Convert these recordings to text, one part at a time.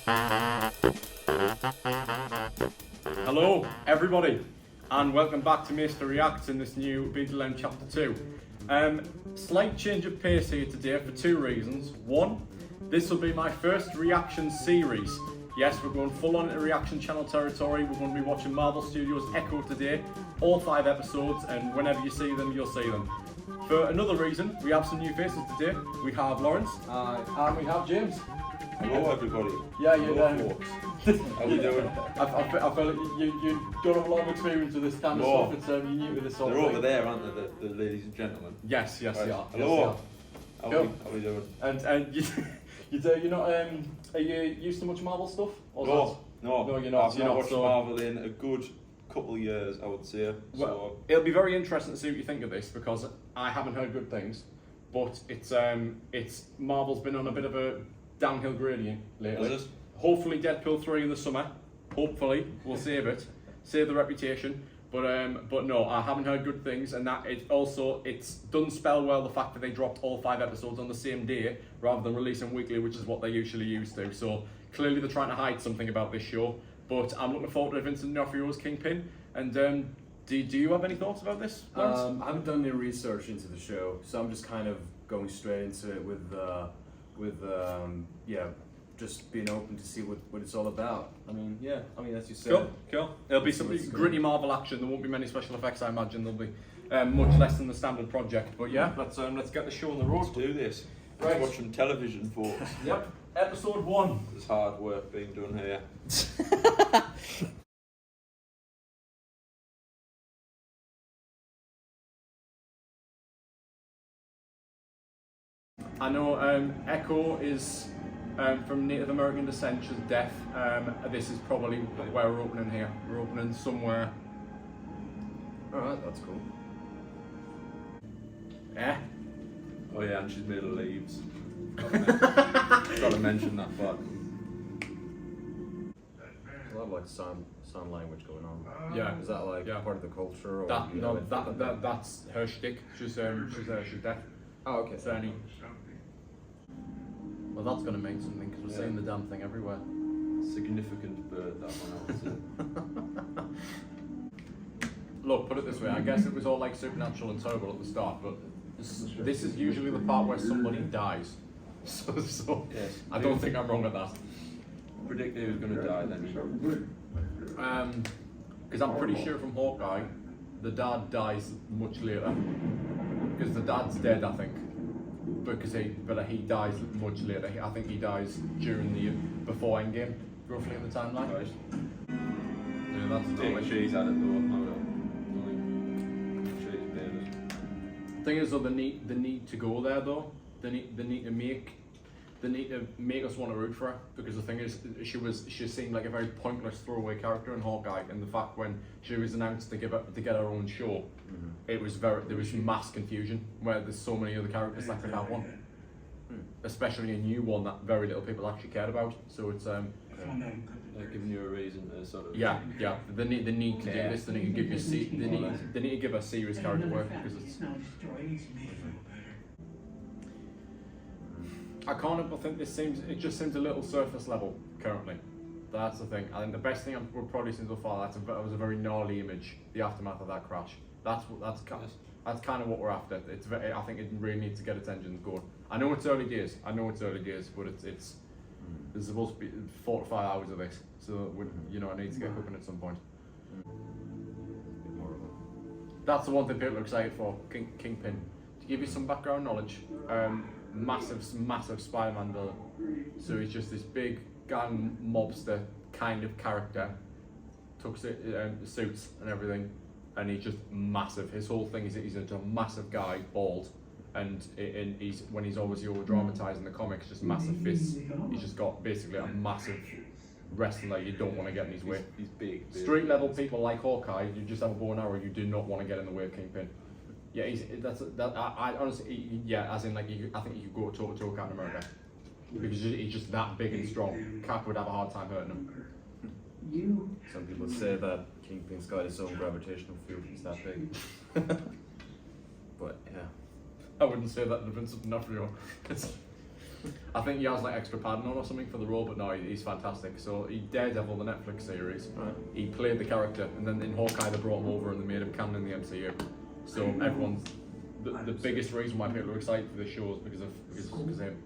Hello everybody and welcome back to Mayster Reacts in this new BDLM Chapter 2. Slight change of pace here today for two reasons. One, this will be my first reaction series. Yes, we're going full on into reaction channel territory. We're going to be watching Marvel Studios Echo today, all 5 episodes, and whenever you see them, you'll see them. For another reason, we have some new faces today. We have Lawrence, and we have James. Hello everybody. Yeah, you're there. How we doing? I felt like you don't have a lot of experience with this kind of stuff. It's you're new to this sort They're of over thing. there, aren't they, the ladies and gentlemen? Yes, Right. they are. Hello. Yes, How Cool. we doing? And you're not are you used to much Marvel stuff? Or No, you're not. I've not watched Marvel in a good couple of years, I would say. Well, it'll be very interesting to see what you think of this because I haven't heard good things, but it's Marvel's been on a bit of a downhill gradient lately. Is it? Hopefully Deadpool 3 in the summer. Hopefully we'll save it, save the reputation. But no, I haven't heard good things, and that it doesn't spell well the fact that they dropped all 5 episodes on the same day rather than releasing weekly, which is what they usually used to. So clearly they're trying to hide something about this show. But I'm looking forward to Vincent D'Onofrio's Kingpin. And do you have any thoughts about this, Lawrence? I haven't done any research into the show, so I'm just kind of going straight into it with just being open to see what it's all about. I mean, as you said. Cool. It'll be some gritty Marvel action. There won't be many special effects, I imagine. There'll be much less than the standard project. But yeah, let's get the show on the road. Let's do this. Right. Let's watch some television, folks. Yep. Episode 1. There's hard work being done here. I know Echo is from Native American descent. She's deaf. This is probably where we're opening here. We're opening somewhere. Alright, that's cool. Eh? Oh yeah, and she's made of leaves. Gotta mention that part. There's a lot of like sign language going on. Yeah. Is that like part of the culture? Or That do you no, know anything about that that's her shtick. She's deaf. Oh, okay. So well, that's gonna mean something because we're seeing the damn thing everywhere. Significant bird, that one, I would say. Look, put it this way. I guess it was all like supernatural and terrible at the start, but this is usually the part where somebody dies. So Yes. I don't think I'm wrong at that. Predict who's going to die then. Because I'm pretty sure from Hawkeye, the dad dies much later. Because the dad's dead, I think. But he dies much later. I think he dies before Endgame, roughly in the timeline. Right. Yeah, that's I think she's had it though. She's made it. Thing is though, the need to go there though. They need to make us want to root for her, because the thing is she seemed like a very pointless throwaway character in Hawkeye, and the fact when she was announced to get her own show, there was mass confusion where there's so many other characters that could have one, especially a new one that very little people actually cared about. So it's They're giving you a reason to sort of. yeah. They need to do this. They need to give you they need to give her serious character work, because it's. I can't help but think it just seems a little surface level currently. That's the thing. I think the best thing we've probably seen so far, that was a very gnarly image, the aftermath of that crash. That's kind of what we're after. I think it really needs to get its engines going. I know it's early days, but it's there's supposed to be 4 to 5 hours of this, so it needs to get cooking at some point. That's the one thing people are excited for, Kingpin. To give you some background knowledge, massive Spider-Man villain. So he's just this big gang mobster kind of character, suits and everything, and he's just massive. His whole thing is that he's a massive guy, bald, and when he's obviously over dramatized in the comics, just massive fists. He's just got basically a massive wrestler you don't want to get in his way. He's big. Street level people like Hawkeye, you just have a bow and arrow, you do not want to get in the way of Kingpin. Yeah, I honestly, yeah, as in like I think you could go toe to toe Captain America, because he's just that big and strong. Cap would have a hard time hurting him. Some people say that Kingpin's got his own gravitational field. He's that big. But yeah. I wouldn't say that to Vincent D'Onofrio. I think he has like extra padding on or something for the role, but no, he's fantastic. So he Daredevil, the Netflix series, he played the character, and then in Hawkeye they brought him over and they made him canon in the MCU. So everyone's the biggest reason why people are excited for this show is because of him.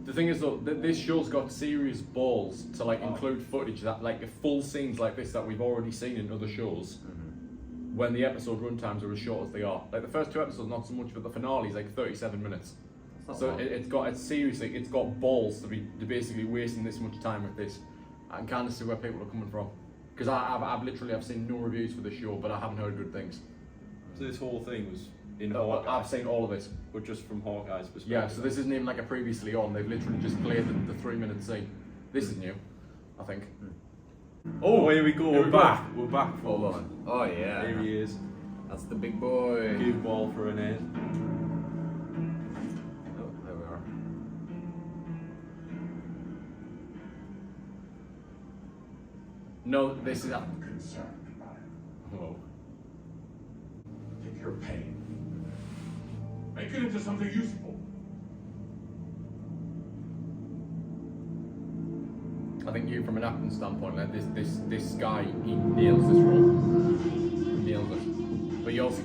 The thing is though, this show's got serious balls to like include footage that like full scenes like this that we've already seen in other shows. When the episode runtimes are as short as they are. Like the first 2 episodes, not so much, but the finale is like 37 minutes. So it's got balls to be basically wasting this much time with this. I can kind of see where people are coming from. Because I've seen no reviews for the show, but I haven't heard good things. So this whole thing was in Hawkeye? I've seen all of this. But just from Hawkeye's perspective? Yeah, so this isn't even like a previously on, they've literally just played the 3-minute scene. This is new, I think. Oh, here we go, we're back. We're back. Hold on. Oh yeah. Here he is. That's the big boy. Cue ball for an end. Oh, there we are. No, this is... I'm concerned about it. Whoa. Take your pain. Make it into something useful. I think you, from an acting standpoint, like this guy, he nails this role. He nails it. But you also,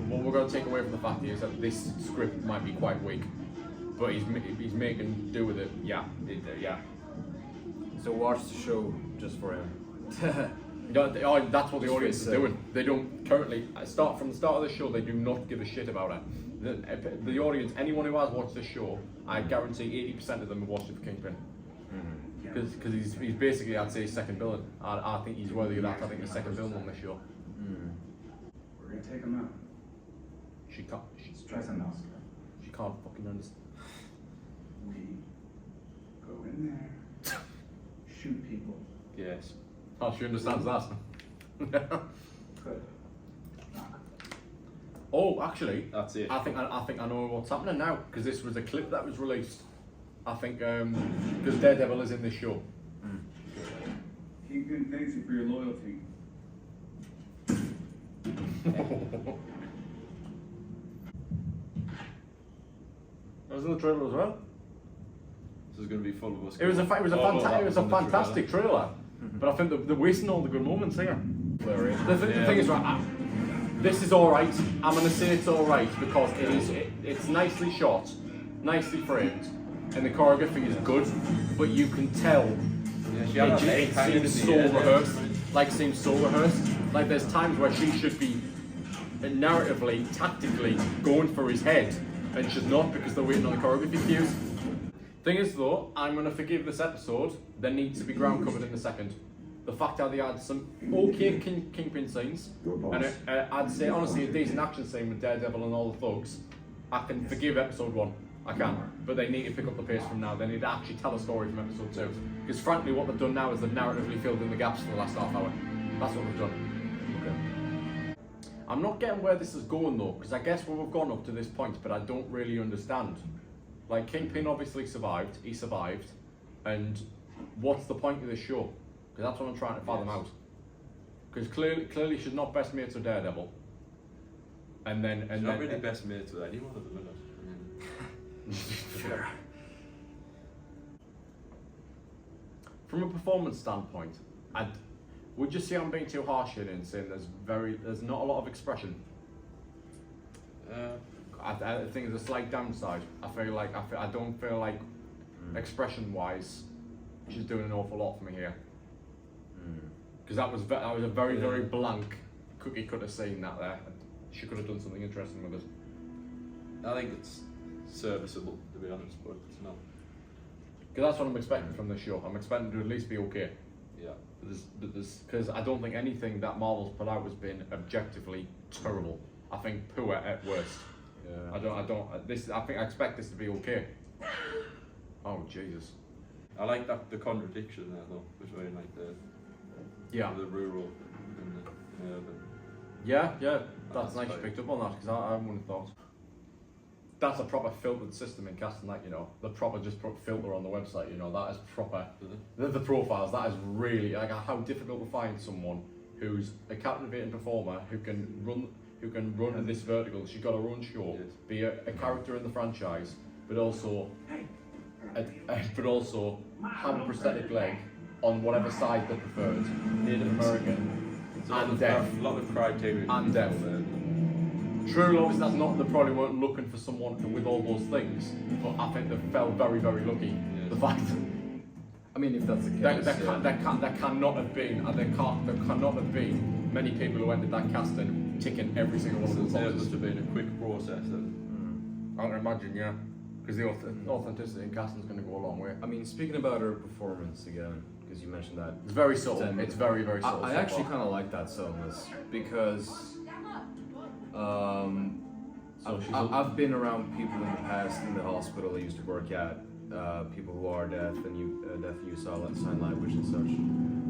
what we're going to take away from the fact is that this script might be quite weak, but he's making do with it. Yeah. So watch the show just for him. That's what the audience is doing. They don't currently from the start of the show. They do not give a shit about it. The audience, anyone who has watched this show, I guarantee 80% of them have watched it for Kingpin. Because he's basically, I'd say, second villain. I think he's worthy of that. I think he's second villain on this show. We're gonna take him out. She can't. Stress and Oscar. She can't fucking understand. We go in there, shoot people. Yes. Oh, she understands that. Good. Oh, actually, That's it. I think I know what's happening now because this was a clip that was released. I think because Daredevil is in this show. Kingpin thanks you for your loyalty. That was in the trailer as well. This is going to be full of us. It was a fantastic trailer, but I think they're wasting all the good moments here. The thing is, right, this is all right. I'm going to say it's all right because it's nicely shot, nicely framed, and the choreography is good. But you can tell it seems so rehearsed. Seems so rehearsed. Like there's times where she should be narratively, tactically going for his head, and she's not because they're waiting on the choreography cues. Thing is though, I'm going to forgive this episode. There needs to be ground covered in the second. The fact that they had some okay Kingpin scenes, and I'd say honestly a decent action scene with Daredevil and all the thugs, I can forgive episode 1. I can, but they need to pick up the pace from now. They need to actually tell a story from episode 2. Because frankly, what they've done now is they've narratively filled in the gaps for the last half hour. That's what they've done. I'm not getting where this is going though, because I guess we've gone up to this point, but I don't really understand. Like Kingpin obviously survived, he survived, and what's the point of this show? Because that's what I'm trying to fathom out. Because clearly she's not best mates with Daredevil. And then not really best mates with anyone at the minute. Sure. From a performance standpoint, would you say I'm being too harsh here in saying there's not a lot of expression? I think there's a slight downside. I don't feel like expression-wise, she's doing an awful lot for me here. Because that was a very blank cookie cutter scene that there. She could have done something interesting with it. I think it's serviceable, to be honest, but it's not. Because that's what I'm expecting from this show. I'm expecting to at least be okay. Yeah. Because I don't think anything that Marvel's put out has been objectively terrible. I think poor at worst. Yeah. I expect this to be okay. Oh Jesus. I like the contradiction there though, between like the rural and the urban. Yeah, that's nice you picked up on that because I wouldn't have thought. That's a proper filtered system in casting that, the proper just put filter on the website, that is proper. The profiles, that is really, like how difficult to find someone who's a captivating performer who who can run this vertical. She's got her own show, Yes. be a character in the franchise, but also have a prosthetic leg on whatever side they preferred, Native American and deaf. A lot of criteria. And deaf. True, obviously that's not, they probably weren't looking for someone with all those things, but I think they felt very, very lucky. Yes. The fact I mean, if that's the case, there cannot have been, and there cannot have been many people who entered that casting ticking every single one of those There boxes. must have been a quick process. And I can imagine, yeah, because the authenticity in casting is going to go a long way. I mean, speaking about her performance again, because you mentioned that. It's very subtle. It's very, very subtle. I actually kind of like that subtleness because I've been around people in the past in the hospital I used to work at, people who are deaf and use sign language and such,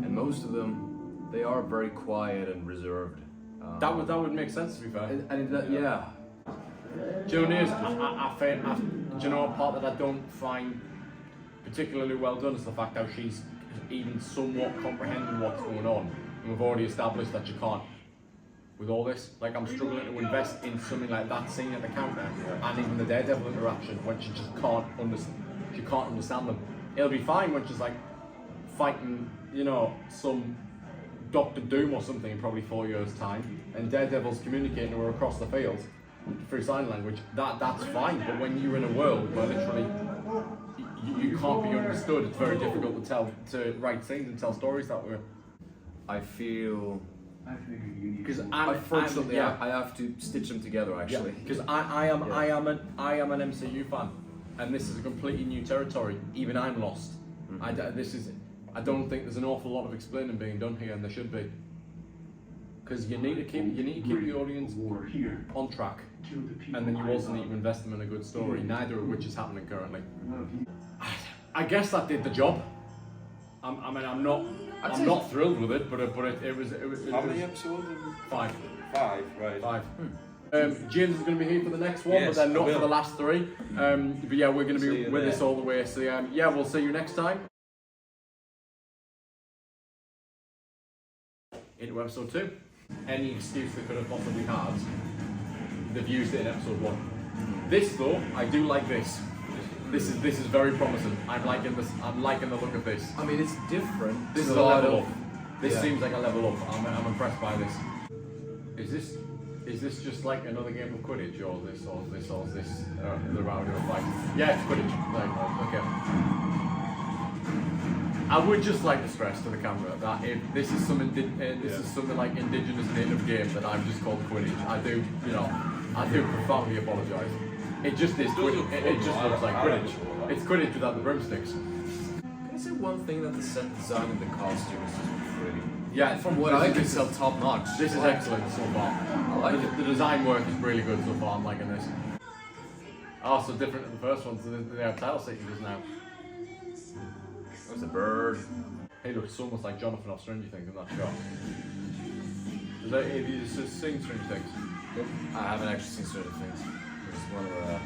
and most of them, they are very quiet and reserved. That would make sense, to be fair. Yeah. Do you know what it is? Do you know a part that I don't find particularly well done is the fact that she's even somewhat comprehending what's going on. And we've already established that you can't. With all this, like I'm struggling to invest in something like that scene at the counter, and even the Daredevil interaction when she just can't understand them. It'll be fine when she's like fighting, you know, some Doctor Doom or something in probably 4 years' time, and Daredevil's communicating to her across the field through sign language. That's fine. But when you're in a world where literally you can't be understood, it's very difficult to write scenes and tell stories that way. I feel. I figured you need. Because Unfortunately, I have to stitch them together actually. Because I am an MCU fan, and this is a completely new territory. Even I'm lost. I don't think there's an awful lot of explaining being done here, and there should be. Because you need to keep the audience on track, and then you also need to invest them in a good story. Neither of which is happening currently. I guess that did the job. I'm not thrilled with it, but it was. how many episodes? 5. 5, right. 5. James is going to be here for the next one, Yes, but then not I will. for the last 3. But yeah, we're going to See be you with there. this all the way. So yeah, we'll see you next time. Into episode 2. Any excuse they could have possibly had, they've used it in episode 1. This though, I do like this. This is very promising. I'm liking this. I'm liking the look of this. I mean, it's different. This is There's a lot level of- up. This yeah. seems like a level up. I'm impressed by this. Is this just like another game of Quidditch, or is this the round of a fight? Yeah, it's Quidditch. Like, okay. I would just like to stress to the camera that if this is some is something like indigenous native game that I've just called Quidditch, I do profoundly apologise. It just is. It just looks like Quidditch. It's Quidditch without the broomsticks. Can I say one thing, that the set design and the costumes is pretty. Yeah, From what I can tell, top notch. This is excellent so far. I like it. The design work is really good so far. I'm liking this. Oh, so different than the first one. So they have title sequences now. There's a bird. He looks so much like Jonathan off Stranger Things in that shot. Have you just seen Stranger Things? Nope. I haven't actually seen Stranger Things. It's one of the.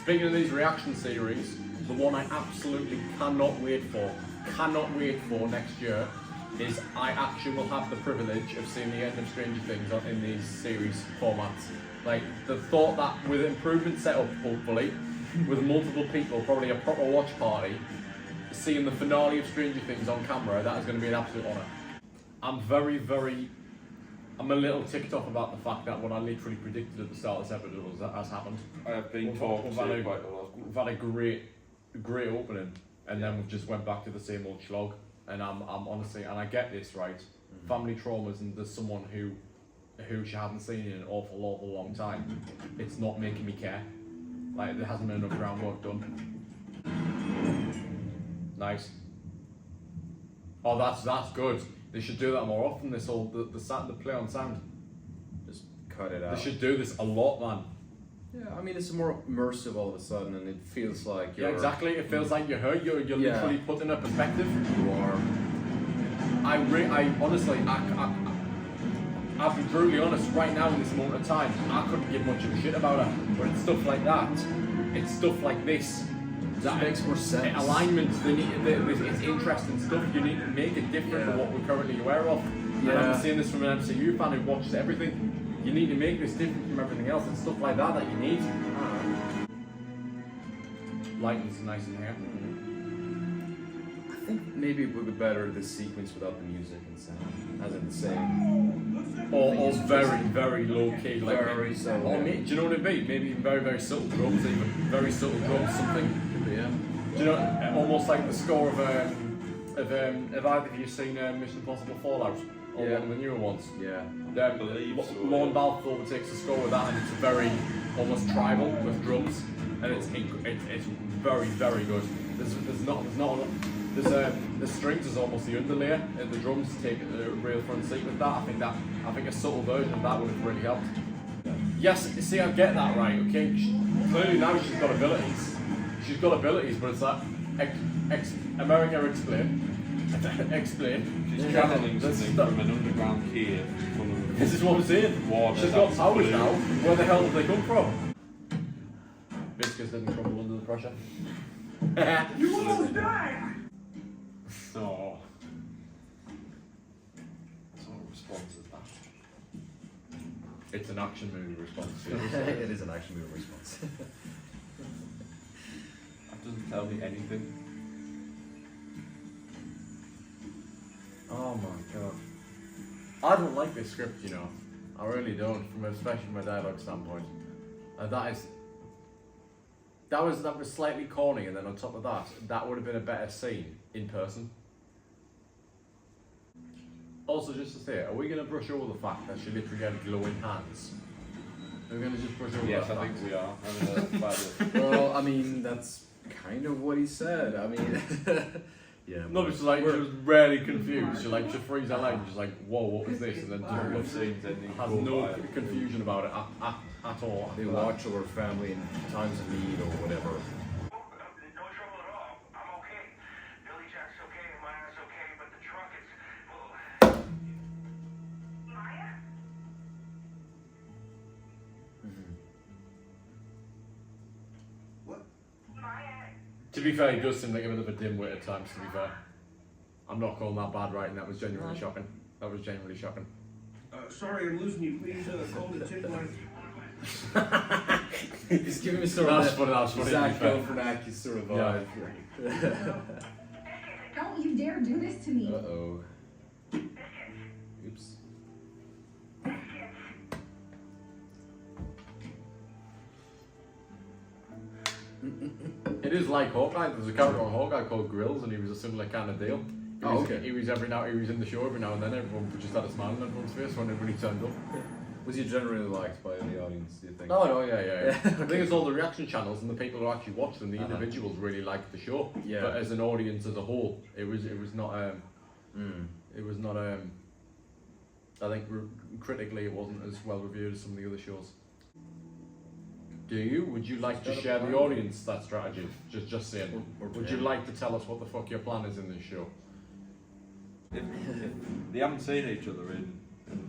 Speaking of these reaction series, the one I absolutely cannot wait for next year is I actually will have the privilege of seeing the end of Stranger Things in these series formats. Like the thought that with improvement set up, hopefully, with multiple people, probably a proper watch party, seeing the finale of Stranger Things on camera, that is going to be an absolute honour. I'm a little ticked off about the fact that what I literally predicted at the start of this episode has happened. I have been We've talked to had a- quite a lot. We've had a great opening, and then we've just went back to the same old slog. And I'm honestly, and I get this right, family traumas, and there's someone who she hasn't seen in an awful long time. It's not making me care. Like there hasn't been enough groundwork done. Nice. Oh, that's good. They should do that more often. This whole the play on sound. Just cut it out. They should do this a lot, man. Yeah, I mean, it's more immersive all of a sudden, and it feels like Yeah, exactly. It feels like you're hurt. You're literally put in a perspective. You are. I honestly, I'll be brutally honest. Right now, in this moment of time, I couldn't give much of a shit about her. But it's stuff like that. It's stuff like this. That makes more sense. Alignments. It's interesting stuff. You need to make it different to what we're currently aware of. And Yeah. I'm seeing this from an MCU fan who watches everything. you need to make this different from everything else and stuff like that you need. Lighting's nice in here. I think maybe it would be better this sequence without the music and sound, as in the same. Or very, very low key, like Very subtle, or yeah. do you know what it'd be? Maybe even very, very subtle drums, even very subtle drums, something. Yeah. Do you know, almost like the score of have either of you seen Mission Impossible Fallout or Yeah. one of the newer ones? Yeah. believe so, Lorne yeah. Balfe overtakes the score with that, and it's very almost tribal with drums, and it's very, very good. The strings is almost the underlayer, and the drums take a real front seat with that. I think a subtle version of that would have really helped. Yes, see, I get that right. Okay, clearly now she's got abilities. She's got abilities, but it's like America explain. Explain. She's channeling This something stuff- from an underground cave full of This is what I'm saying. water. She's got that's powers blue. now. Where the hell did they come from? Biscuits didn't crumble under the pressure. You almost died! Oh. What sort of response is that? It's an action movie response. It is an action movie response. That doesn't tell me anything. Oh my god. I don't like this script, you know. I really don't, especially from a dialogue standpoint. That was slightly corny, and then on top of that would have been a better scene in person. Also, just to say, are we going to brush over the fact that she literally had glowing hands? Are we going to just brush over Yes, that I fact? think we are. I mean, that's bad. Well, I mean, that's kind of what he said. I mean, yeah. No, but she's like, she was rarely confused. She like, she frees her leg, she's like, whoa, what was this? And then I've just seen ending has go no by. confusion about it at all. They watch over family in times of need or whatever. No trouble at all. I'm okay. Billy Jack's okay, and Maya's okay, but the truck is... Maya? What? Maya. To be fair, he does seem like a bit of a dimwit at times, to be fair. I'm not calling that bad writing, that was genuinely shocking. That was genuinely shocking. Sorry, I'm losing you. Please call the tick line. He's giving me sort of That's funny, that's funny, to be Zach fair. Galifianakis sort of Yeah. vibe. Don't you dare do this to me. Uh-oh. Oops. It is like Hawkeye. There's a character on Hawkeye called Grills, and he was a similar kind of deal. Oh, okay. He was in the show every now and then. Everyone just had a smile on everyone's face when he turned up. Was he generally liked by the audience, do you think? Oh no, yeah. Yeah, I think it's all the reaction channels and the people who actually watch them. The individuals really liked the show. Yeah. But as an audience as a whole, it was not. It was not. I think critically, it wasn't as well reviewed as some of the other shows. Do you? Would you like to share the audience that strategy? Just saying. Would you like to tell us what the fuck your plan is in this show? If they haven't seen each other in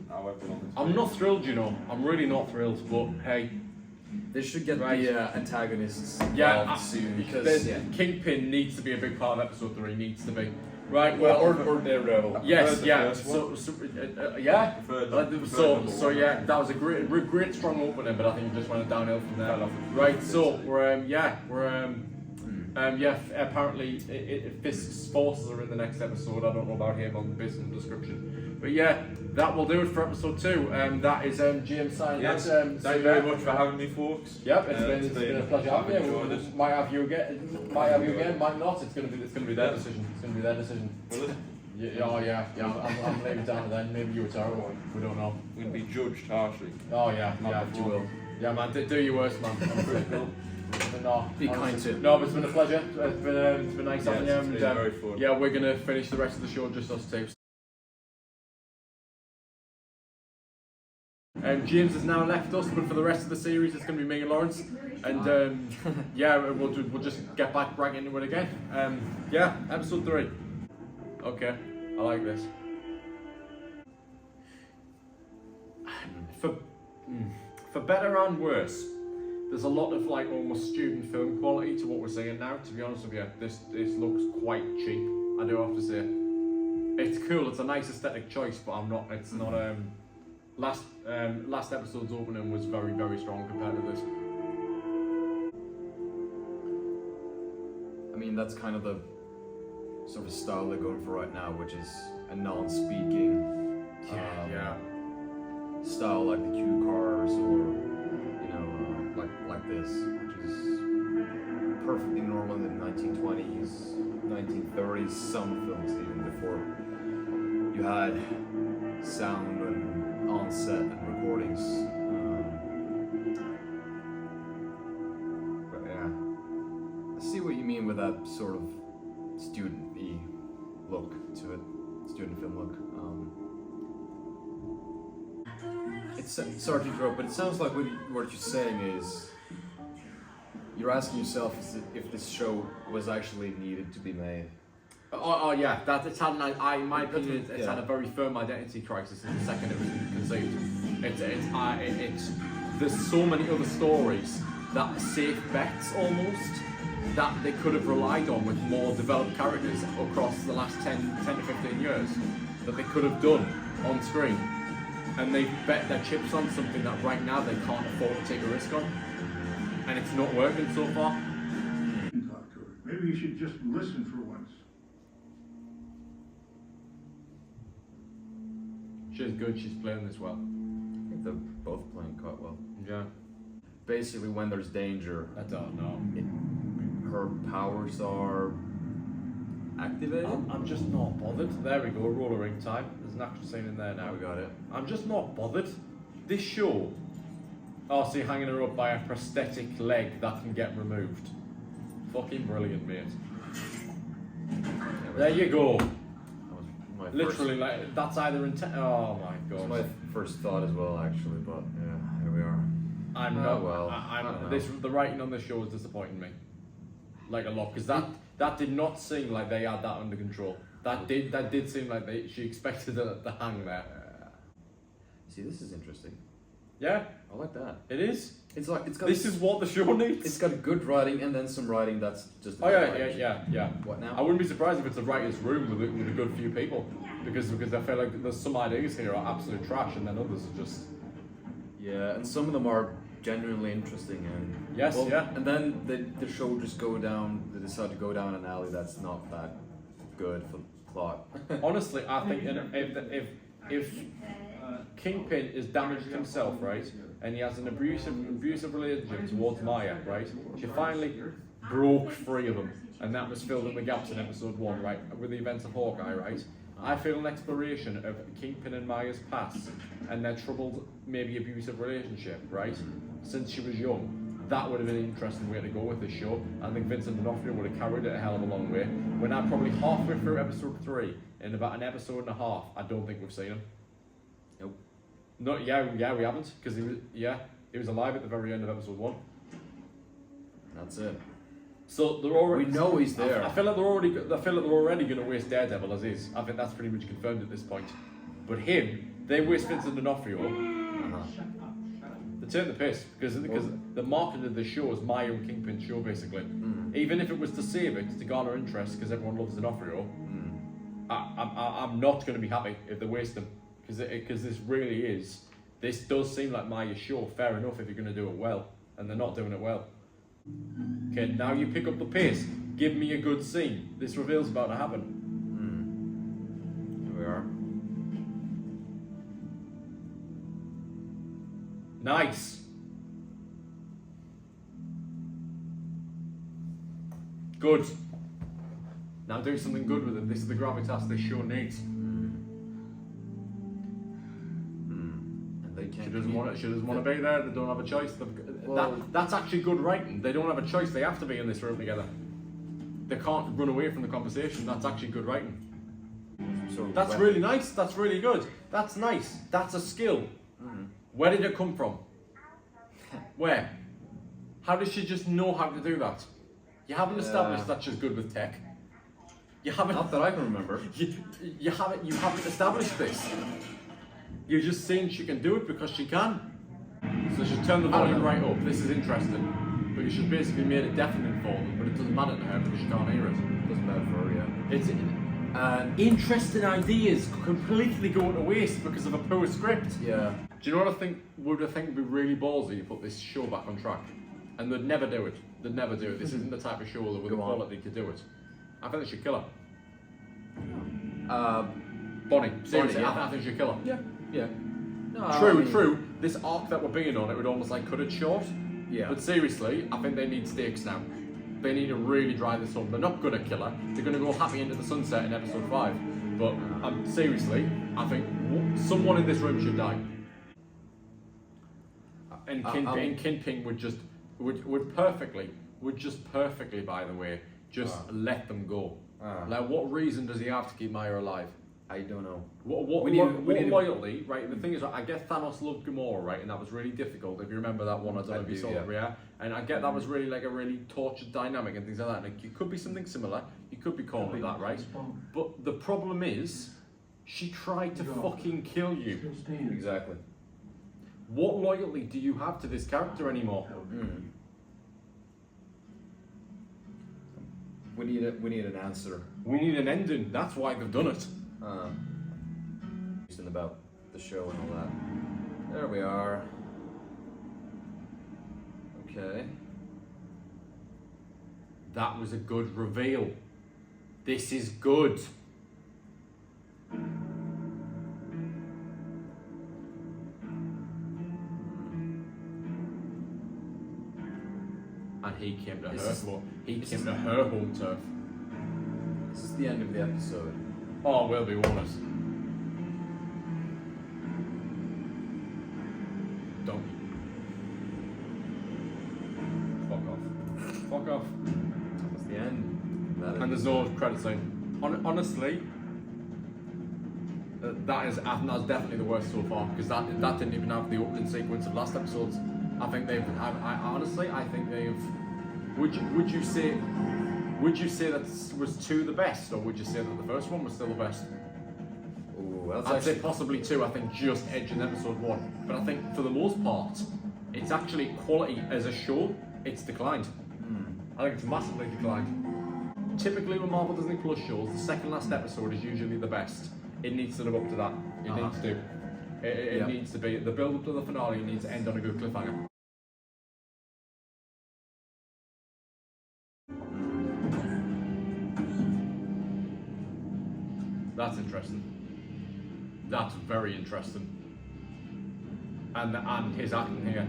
however long it's I'm been. not thrilled, you know. I'm really not thrilled, but hey. They should get Right. the antagonists Yeah, involved soon because there's- Kingpin needs to be a big part of episode 3, needs to be. Right, well, or Daredevil. yes, preferred the yeah, first yeah. Preferred So yeah, that was a great strong opening, but I think it just went downhill from there. Fell off. Right, so apparently Fisk's forces are in the next episode. I don't know about him based on the description, but yeah, that will do it for episode 2. That is James signing. Yes, out. thank you very much for having me, folks. Yep, it's been a pleasure I've having enjoyed you. it. Might have you again, might not. It's gonna be their decision. It's gonna be their decision. Will it? Yeah. I'm leaving it down to then. Maybe you were terrible. We don't know. We're going to be judged harshly. Oh yeah, Not you before. will. Yeah, man, do your worst, man. I'm critical. But no, Be honestly, kind to him. No, but it's been a pleasure. It's been nice having you. Yes, it's and, been very fun. Yeah, we're gonna finish the rest of the show just us two. James has now left us, but for the rest of the series, it's going to be me and Lawrence. And yeah, we'll just get back right into it again. Yeah, episode 3. Okay, I like this. For better and worse, there's a lot of like almost student film quality to what we're seeing now. To be honest with you, this looks quite cheap. I do have to say, it's cool. It's a nice aesthetic choice, but it's not Last episode's opening was very, very strong compared to this. I mean, that's kind of the sort of style they're going for right now, which is a non-speaking style, like the cue cars, or like this, which is perfectly normal in the 1920s, 1930s, some films even before you had sound and on-set and recordings. But yeah, I see what you mean with that sort of student-y look to it, student film look. It's sorry to interrupt, but it sounds like what you're saying is you're asking yourself if this show was actually needed to be made. Oh yeah, that it's had in my opinion, it's had a very firm identity crisis in the second it was conceived. There's so many other stories that are safe bets almost that they could have relied on with more developed characters across the last 10 to 15 years that they could have done on screen. And they've bet their chips on something that right now they can't afford to take a risk on. And it's not working so far. Talk to her. Maybe you should just listen for once. She's good, she's playing this well. I think they're both playing quite well. Yeah. Basically, when there's danger, I don't know. her powers are activated. I'm just not bothered. There we go, roller ring time. There's an action scene in there now. Now we got it. I'm just not bothered. This show. Oh, see, hanging her up by a prosthetic leg that can get removed. Fucking brilliant, mate. There you go. That was my Literally, like that's either intent. Oh my That was god. my first thought as well, actually. But yeah, here we are. I'm Oh, not. well, I'm. I don't know. The writing on this show is disappointing me. Like a lot, because that did not seem like they had that under control. That did seem like she expected it to hang there. See, this is interesting. Yeah, I like that. it is. It's like it's got. This is what the show needs. It's got good writing and then some writing that's just. Oh yeah. What now? I wouldn't be surprised if it's a writer's room with a good few people, because I feel like there's some ideas here are absolute trash, and then others are just. Yeah, and some of them are genuinely interesting, and Yes, yeah. And then the show just go down. They decide to go down an alley that's not that good for the plot. Honestly, I think if Kingpin is damaged himself, right, and he has an abusive relationship towards Maya, right, she finally broke free of him, and that was filled in the gaps in episode 1, right, with the events of Hawkeye, right. I feel an exploration of Kingpin and Maya's past and their troubled, maybe abusive relationship, right, since she was young. That would have been an interesting way to go with this show. I think Vincent D'Onofrio would have carried it a hell of a long way. We're now probably halfway through episode 3. In about an episode and a half, I don't think we've seen him. Nope. No, we haven't, because he was alive at the very end of episode 1. That's it. So they're already. We know he's there. I feel like they're already going to waste Daredevil as is. I think that's pretty much confirmed at this point. But him, they waste Vincent D'Onofrio. They turn the piss because the marketing of the show is Maya and Kingpin's show basically. Even if it was to save it to garner interest because everyone loves D'Onofrio, I'm not going to be happy if they waste them because this really is. This does seem like Maya's show. Fair enough if you're going to do it well, and they're not doing it well. Okay, now you pick up the pace. Give me a good scene. This reveal's about to happen. Here we are. Nice. Good. Now do something good with it. This is the gravitas this show needs. And they can't. She doesn't want to be there. They don't have a choice. That's actually good writing. They don't have a choice. They have to be in this room together. They can't run away from the conversation. That's actually good writing. That's really nice. That's really good. That's nice. That's a skill. Where did it come from? Where? How does she just know how to do that? You haven't established that she's good with tech. You haven't. Not that I can remember. You haven't established this. You're just saying she can do it because she can. So she turned the volume right up. This is interesting. But you should basically made it deafening for them. But it doesn't matter to her because she can't hear it. Doesn't matter for her, yeah. And interesting ideas completely going to waste because of a poor script. yeah, Do you know what I think would be really ballsy to put this show back on track? And they'd never do it. They'd never do it. This isn't the type of show that with the Go on. quality to do it. I think they should kill her. Bonnie, Seriously, yeah. I think they should kill her. Yeah, yeah. No, True, I mean, true. This arc that we're being on, it would almost like cut it short. Yeah. But seriously, I think they need stakes now. They need to really drive this home. They're not gonna kill her. They're gonna go happy into the sunset in episode 5. But seriously, I think someone in this room should die. And Kingpin would just would just perfectly, by the way, just let them go. Like, what reason does he have to keep Maya alive? I don't know. What We need loyalty, right? The thing is, I get Thanos loved Gamora, right? And that was really difficult. If you remember that one, I don't know if you saw it, yeah. And I get that was really like a really tortured dynamic and things like that. Like, it could be something similar. You could be calling it that, right? But the problem is, she tried to fucking kill you. Exactly. What loyalty do you have to this character anymore? We need an answer. We need an ending. That's why they've done it. About the show and all that. There we are. Okay. That was a good reveal. This is good. And he came to her home turf. This is the end of the episode. Oh, we'll be honest. Don't. Fuck off. That's the end. And there's no credit scene. Honestly, that's definitely the worst so far, because that didn't even have the opening sequence of last episode's. I think they've. I think they've. Would you say that was 2 the best, or would you say that the first one was still the best? Ooh, I'd say possibly 2. I think just edging episode 1, but I think for the most part, it's actually quality as a show. It's declined. I think it's massively declined. Typically, when Marvel Disney Plus shows, the second last episode is usually the best. It needs to live up to that. It needs to. It needs to be the build up to the finale needs to end on a good cliffhanger. That's interesting. That's very interesting. And his acting here.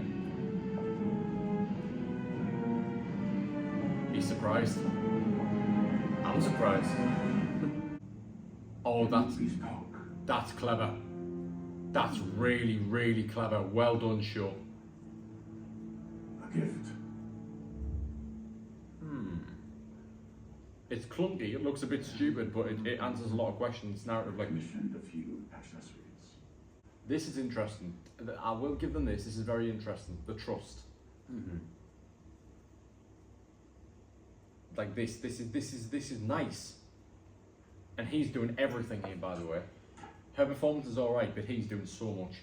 He's surprised. I'm surprised. Oh, that's clever. That's really, really clever. Well done, show. A gift. It's clunky, it looks a bit stupid, but it answers a lot of questions narratively. Commissioned a few accessories. This is interesting. I will give them this. This is very interesting. The trust. Like this is nice. And he's doing everything here, by the way. Her performance is all right, but he's doing so much.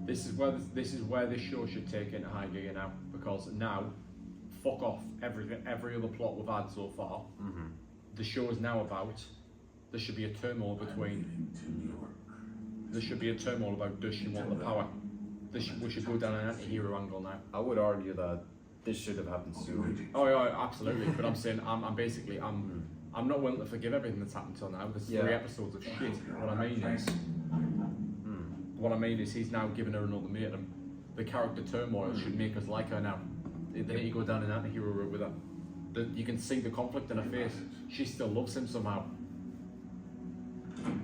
This is where this show should take into high gear now, because now, fuck off every other plot we've had so far. The show is now about. There should be a turmoil between. There should be a turmoil about, does she want the power? We should go down an anti-hero angle now. I would argue that this should have happened sooner. Oh yeah, absolutely. But I'm saying I'm not willing to forgive everything that's happened till now. There's 3 episodes of shit. What I mean is he's now giving her an ultimatum. The character turmoil should make us like her now. They need to go down an anti-hero route with her. You can see the conflict in her face. She still loves him somehow.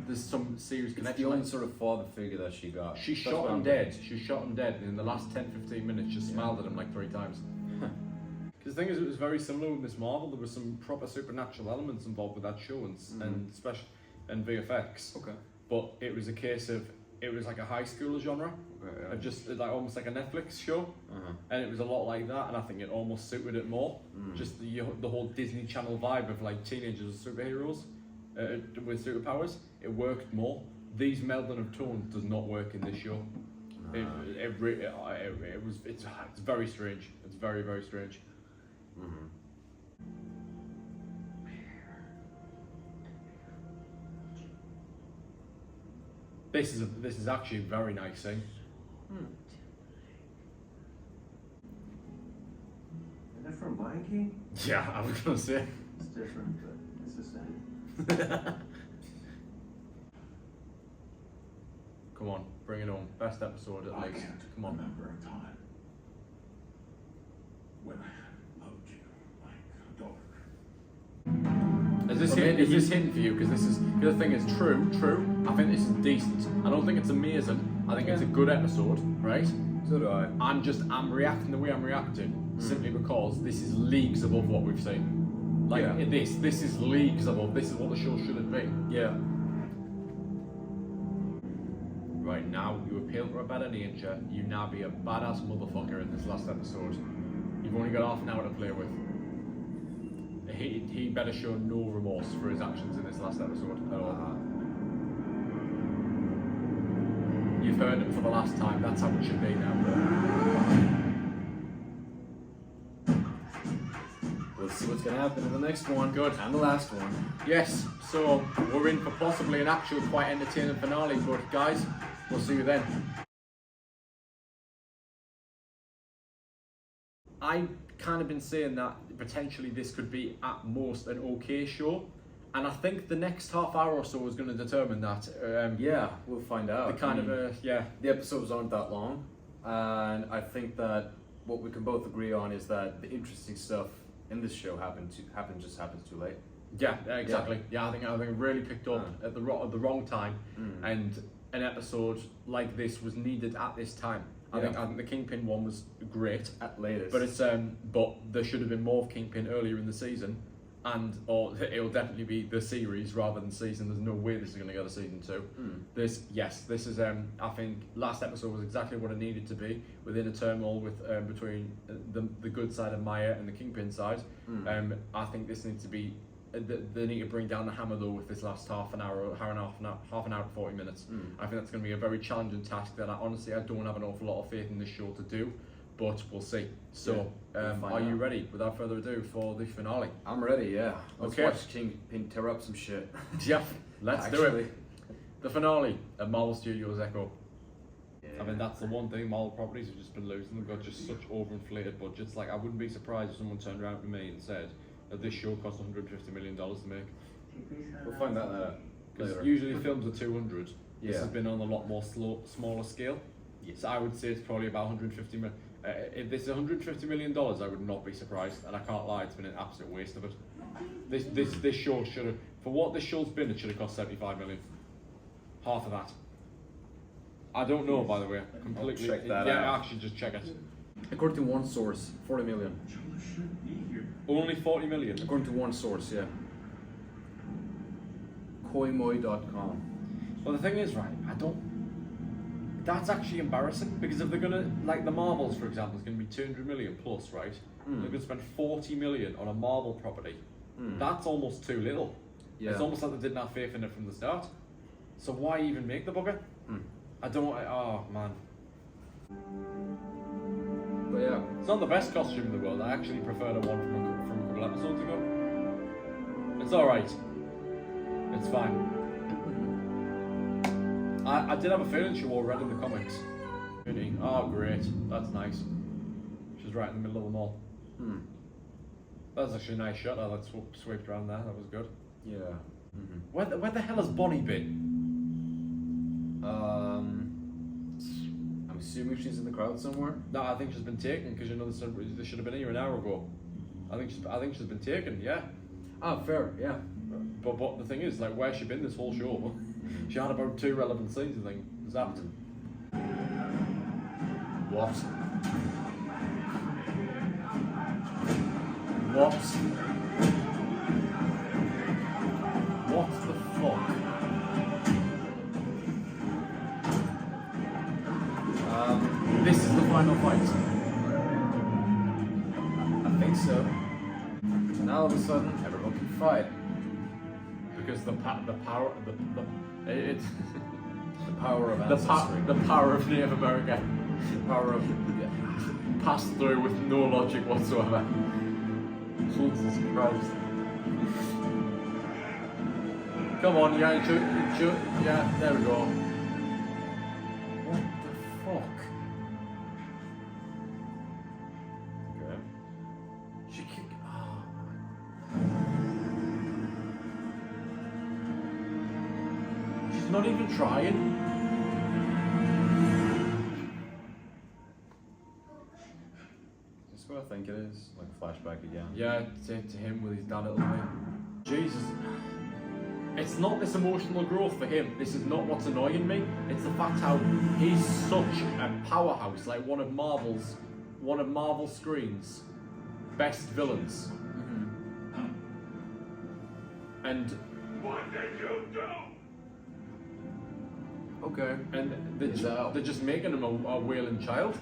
There's some serious connection. It's the only sort of father figure that she got. She shot him dead. She shot him dead. And in the last 10-15 minutes, just smiled at him like 3 times. Because the thing is, it was very similar with Miss Marvel. There were some proper supernatural elements involved with that show and special and VFX. Okay. But it was a case of, it was like a high school genre, just like almost like a Netflix show, and it was a lot like that. And I think it almost suited it more. Just the whole Disney Channel vibe of like teenagers as superheroes with superpowers. It worked more. These melding of tones does not work in this show. It's very strange. It's very, very strange. This is actually a very nice thing. Is that from Lion King? Yeah, I was gonna say. It's different, but it's the same. Come on, bring it on. Best episode at I least. can't Come on. remember a time when I loved you like a daughter. Is this hidden for you? Because the thing is true. I think this is decent. I don't think it's amazing. I think it's a good episode, right? So do I. I'm reacting the way I'm reacting simply because this is leagues above what we've seen. Like this is leagues above. This is what the show should have been. Yeah. Right now, you appeal for a better nature. You now be a badass motherfucker in this last episode. You've only got half an hour to play with. He better show no remorse for his actions in this last episode at all. You've heard him for the last time. That's how it should be now. We'll see what's gonna happen in the next one. Good. And the last one. Yes, so we're in for possibly an actual quite entertaining finale, but guys, we'll see you then. I've kind of been saying that potentially this could be at most an okay show, and I think the next half hour or so is going to determine that. Yeah, we'll find out. The kind of the episodes aren't that long, and I think that what we can both agree on is that the interesting stuff in this show happens too late. Yeah, exactly. Yeah, I think it really picked up at the wrong time, and an episode like this was needed at this time. I think the Kingpin one was great At latest. but it's but there should have been more of Kingpin earlier in the season, or it'll definitely be the series rather than season. There's no way this is going to go to season 2. This is I think last episode was exactly what it needed to be within a turmoil with between the good side of Maya and the Kingpin side. I think this needs to be they need to bring down the hammer though with this last half an hour to 40 minutes. I think that's going to be a very challenging task that I don't have an awful lot of faith in this show to do, but we'll see. So are you ready without further ado for the finale? I'm ready, yeah. Let's Okay. watch Kingpin tear up some shit. Yeah, let's do it. The finale of Marvel Studios Echo. I mean, that's the one thing Marvel properties have just been losing. They've got just such overinflated budgets. Like, I wouldn't be surprised if someone turned around to me and said that this show cost $150 million to make. We'll find that out Because later. usually films are 200. This Yeah. has been on a lot more smaller scale. So I would say it's probably about 150 million. If this is $150 million, I would not be surprised. And I can't lie, it's been an absolute waste of it. This show should have, for what this show's been, it should have cost 75 million. Half of that. I don't know, by the way. Completely. Check that yeah, out. actually, just check it. According to one source, 40 million. Children shouldn't be here. Only 40 million. According to one source, yeah. Koimoy.com. Well, the thing is, right, that's actually embarrassing, because if they're gonna, like the Marvels, for example, is gonna be 200 million plus, right? They're gonna spend 40 million on a Marvel property. That's almost too little. Yeah. It's almost like they didn't have faith in it from the start. So why even make the bugger? Oh man. But yeah. It's not the best costume in the world. I actually prefer the one from a couple episodes ago. It's alright. It's fine. I did have a feeling she wore red in the comics. Oh great, that's nice. She's right in the middle of them all. That was actually a nice shot. That swept around there. That was good. Yeah. Where the hell has Bonnie been? I'm assuming she's in the crowd somewhere. No, I think she's been taken because you know this should have been here an hour ago. I think she's been taken. Yeah. Ah, fair, yeah. But the thing is, like, where's she been this whole show? She had about 2 relevant scenes, I think. Zapped. What? What? What the fuck? This is the final fight. I think so. And all of a sudden, everyone can fight. Because the power it's The power of ancestry. the power of Native America The power of passed through with no logic whatsoever. Jesus Christ. Come on, yeah, yeah, there we go. She's not even trying. Is this what I think it is? Like a flashback again? Yeah, to him with his dad at the time. Jesus. It's not this emotional growth for him. This is not what's annoying me. It's the fact how he's such a powerhouse, like one of Marvel screens' best villains. And What did you do? Okay. and He's out. they're just making him a wailing child.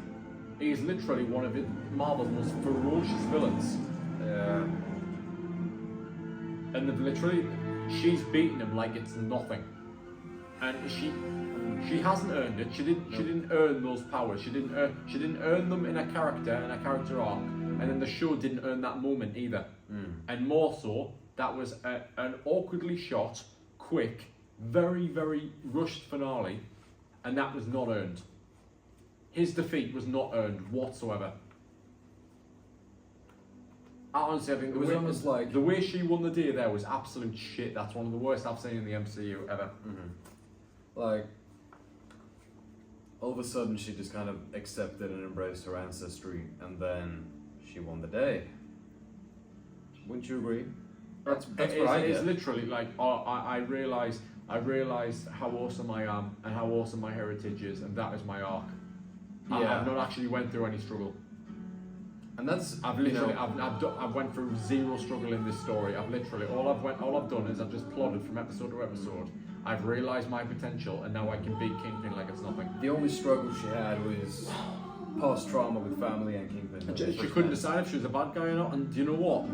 He's literally one of Marvel's most ferocious villains. Yeah. And they've literally, she's beaten him like it's nothing, and she hasn't earned it. She didn't earn those powers. She didn't earn them in a character arc, and then the show didn't earn that moment either. And more so, that was an awkwardly shot, quick, very very rushed finale, and that was not earned. His defeat was not earned whatsoever. Honestly, I think It was almost like the way she won the day there was absolute shit. That's one of the worst I've seen in the MCU ever. like all of a sudden she just kind of accepted and embraced her ancestry, and then she won the day. Wouldn't you agree? That's what I It's get. literally like, oh, I realised how awesome I am and how awesome my heritage is, and that is my arc. Yeah. I've not actually went through any struggle. And that's I've literally I've went through zero struggle in this story. I've literally all I've done is I've just plodded from episode to episode. I've realised my potential, and now I can beat Kingpin like it's nothing. the only struggle she had was past trauma with family and Kingpin. She couldn't decide if she was a bad guy or not, and do you know what?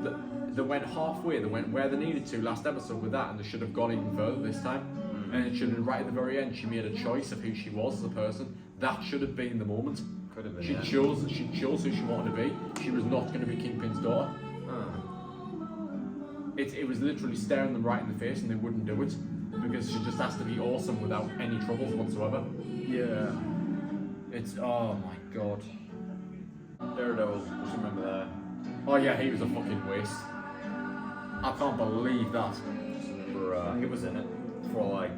They went halfway, they went where they needed to last episode with that, and they should have gone even further this time. And it should have been right at the very end, she made a choice of who she was as a person. That should have been the moment. Could have been. She yeah. chose who she wanted to be. She was not going to be Kingpin's daughter. It was literally staring them right in the face, and they wouldn't do it because she just has to be awesome without any troubles whatsoever. Yeah. It's, oh my god. Daredevil, just remember that. Oh yeah, he was a fucking waste. I can't believe that. Just remember he was in it for like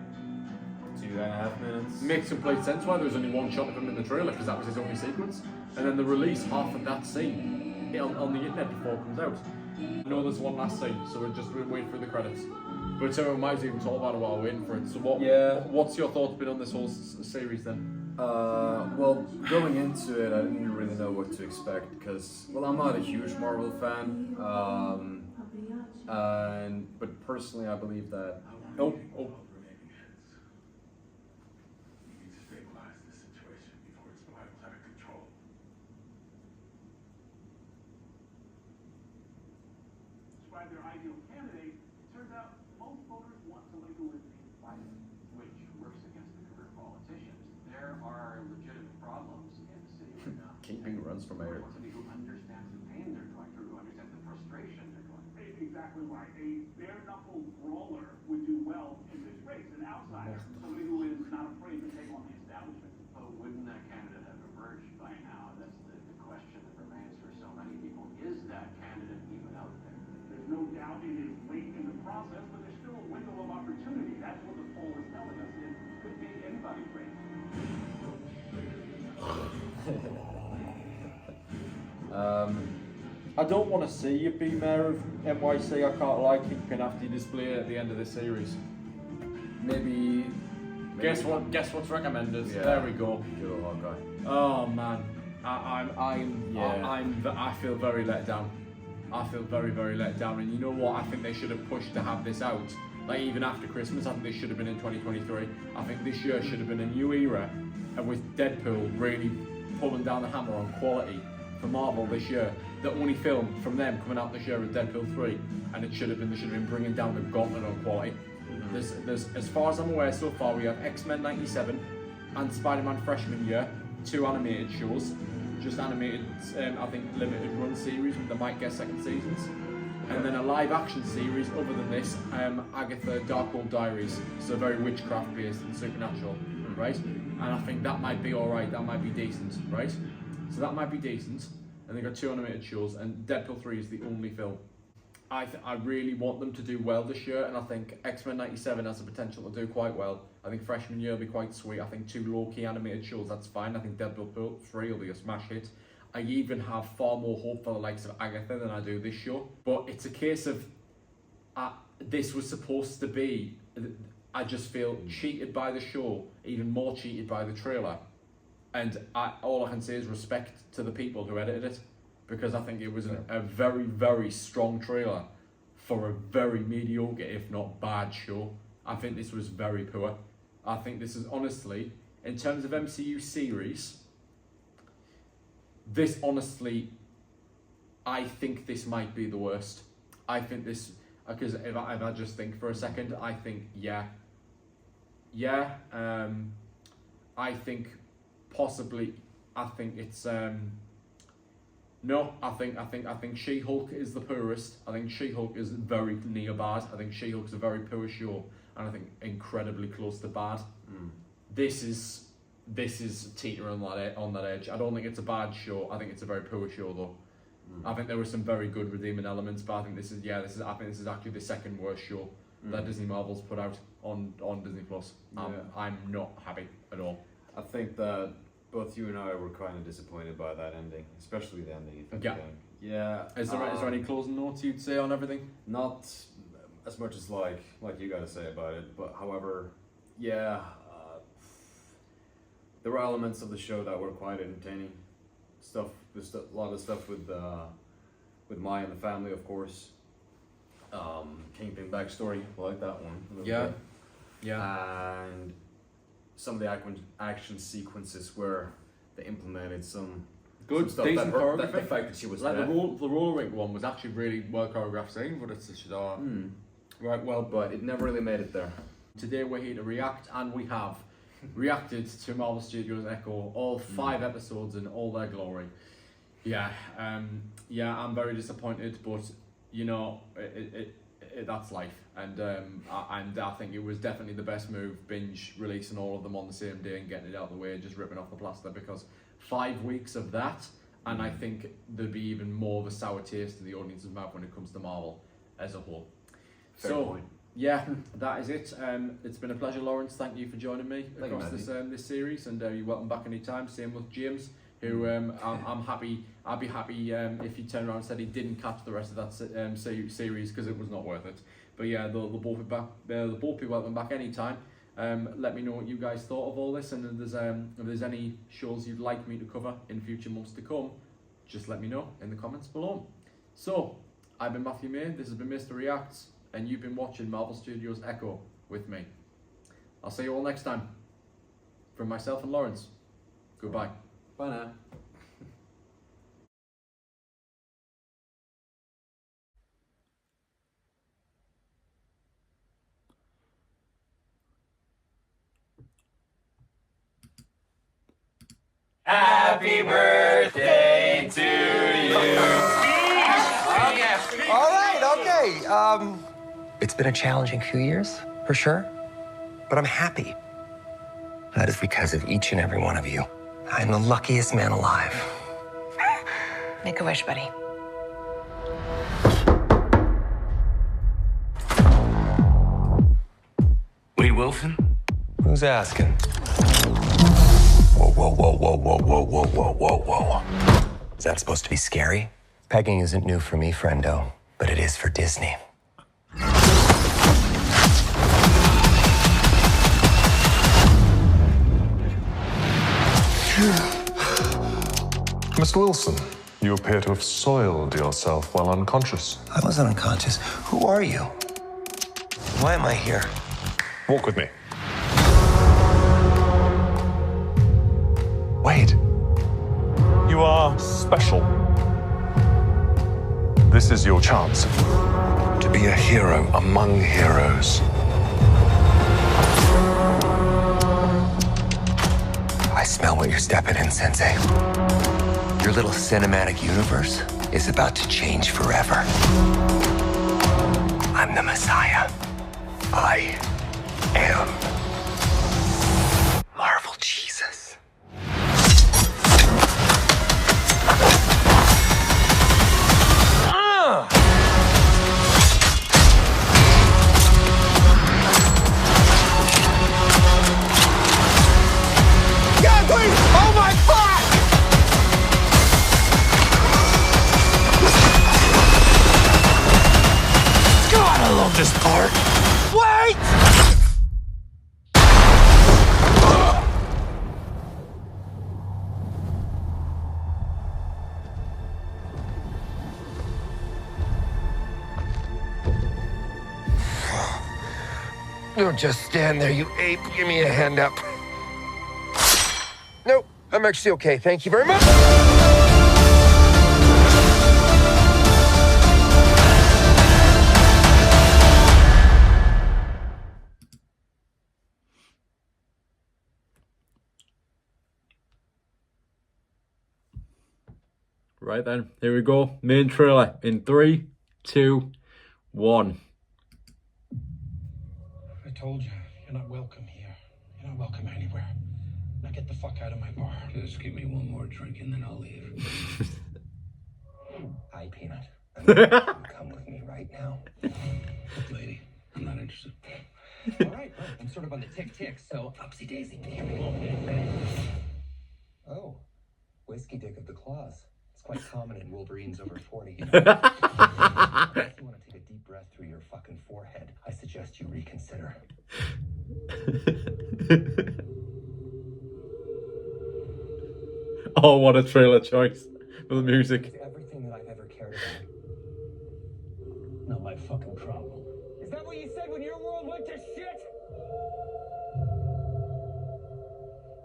2.5 minutes. Makes complete sense why there was only one shot of him in the trailer, because that was his only sequence. And then they release half of that scene on the internet before it comes out. I know there's one last scene, so we're waiting for the credits. But so we might as well even talk about it while we're waiting for it. So what's your thoughts been on this whole series then? Well, going into it, I didn't really know what to expect because, well, I'm not a huge Marvel fan, but personally, I believe that. Oh. We need to stabilize this situation before it spirals out of control. Describe their ideal candidate. It turns out most voters want somebody who is quiet, which works against the career politicians. There are legitimate problems in the city right now. Kingpin runs for mayor. Somebody who understands the pain they're going through, who understands the frustration they're going through. Exactly right. A bare-knuckle brawler would do well in this race. An outsider, somebody who is not afraid to take on the establishment. But wouldn't that candidate have emerged by now? That's the question that remains for so many people. Is that candidate even out there? There's no doubt it is late in the process, but there's still a window of opportunity. That's what the poll is telling us. It could be anybody's race. I don't want to see you be mayor of NYC. I can't lie, Kingpin, after you display it at the end of this series. Maybe. Guess what's recommended? Yeah. There we go. Good old Hawkeye. Oh man, I feel very let down. I feel very very let down. And you know what? I think they should have pushed to have this out. Like even after Christmas, I think they should have been in 2023. I think this year should have been a new era, and with Deadpool really pulling down the hammer on quality for Marvel this year. The only film from them coming out this year is Deadpool 3, and they should have been bringing down the gauntlet on quality. There's, as far as I'm aware so far, we have X-Men 97 and Spider-Man freshman year, 2 animated shows, just animated, I think limited run series, they might get second seasons, and then a live action series other than this, Agatha Darkhold Diaries, so very witchcraft based and supernatural, right? And I think that might be alright, that might be decent, right? So that might be decent, and they got 2 animated shows, and Deadpool 3 is the only film. I really want them to do well this year, and I think X-Men 97 has the potential to do quite well. I think freshman year will be quite sweet. I think 2 low-key animated shows, that's fine. I think Deadpool 3 will be a smash hit. I even have far more hope for the likes of Agatha than I do this show. But it's a case of, this was supposed to be, I just feel cheated by the show, even more cheated by the trailer. And all I can say is respect to the people who edited it, because I think it was a very, very strong trailer for a very mediocre, if not bad, show. I think this was very poor. I think this is honestly, in terms of MCU series, this honestly, I think this might be the worst. I think this, because if I just think for a second, I think, I think possibly, I think it's, no, I think She-Hulk is the poorest. I think She-Hulk is very near bad. I think She-Hulk's a very poor show, and I think incredibly close to bad. This is teetering on that edge. I don't think it's a bad show. I think it's a very poor show though. I think there were some very good redeeming elements, but I think this is actually the second worst show that Disney Marvel's put out on Disney Plus. I'm not happy at all. I think that both you and I were kind of disappointed by that ending, especially the ending. Yeah. Is there any closing notes you'd say on everything? Not as much as like you got to say about it, but however, there were elements of the show that were quite entertaining. A lot of stuff with Maya and the family, of course. Kingpin backstory, I like that one. And some of the action sequences where they implemented some good stuff decent choreography. The fact that she was like the roller rink one was actually really well choreographed thing, but it's just right. Well, but it never really made it there. Today we're here to react, and we have reacted to Marvel Studios Echo, all 5 episodes in all their glory. I'm very disappointed, but you know, that's life, and I think it was definitely the best move, binge releasing all of them on the same day and getting it out of the way, just ripping off the plaster, because 5 weeks of that, and I think there'd be even more of a sour taste in the audience's mouth when it comes to Marvel as a whole. Fair point. Yeah, that is it. It's been a pleasure, Lawrence. Thank you for joining me across this series, and you're welcome back anytime. Same with James, who I'm happy. I'd be happy if he turned around and said he didn't catch the rest of that series because it was not worth it. But yeah, they'll both be back. They'll both be welcome back anytime. Let me know what you guys thought of all this, and if there's any shows you'd like me to cover in future months to come, just let me know in the comments below. So I've been Matthew May. This has been Mayster Reacts, and you've been watching Marvel Studios Echo with me. I'll see you all next time. From myself and Lawrence, goodbye. Bye now. Happy birthday to you. All right, okay. It's been a challenging few years, for sure. But I'm happy. That is because of each and every one of you. I'm the luckiest man alive. Make a wish, buddy. Wade Wilson? Who's asking? Whoa, whoa, whoa, whoa, whoa, whoa, whoa, whoa, whoa, whoa. Is that supposed to be scary? Pegging isn't new for me, friendo, but it is for Disney. Mr. Wilson, you appear to have soiled yourself while unconscious. I wasn't unconscious. Who are you? Why am I here? Walk with me. Wade, you are special. This is your chance. To be a hero among heroes. I smell what you're stepping in, Sensei. Your little cinematic universe is about to change forever. I'm the Messiah. I am Marvel Jesus. car? Wait! Don't just stand there, you ape. Give me a hand up. Nope, I'm actually okay. Thank you very much. Right then, here we go. Main trailer in 3, 2, 1. I told you, you're not welcome here. You're not welcome anywhere. Now get the fuck out of my bar. Just give me one more drink and then I'll leave. Hi, Peanut. Come with me right now. Lady, I'm not interested. All right, well, I'm sort of on the tick, so upsy daisy. Here we go. Oh, whiskey dick of the claws. It's quite common in Wolverines over 40. You know? If you want to take a deep breath through your fucking forehead, I suggest you reconsider. Oh, what a trailer choice for the music. Everything that I've ever cared about. Not my fucking problem. Is that what you said when your world went to shit?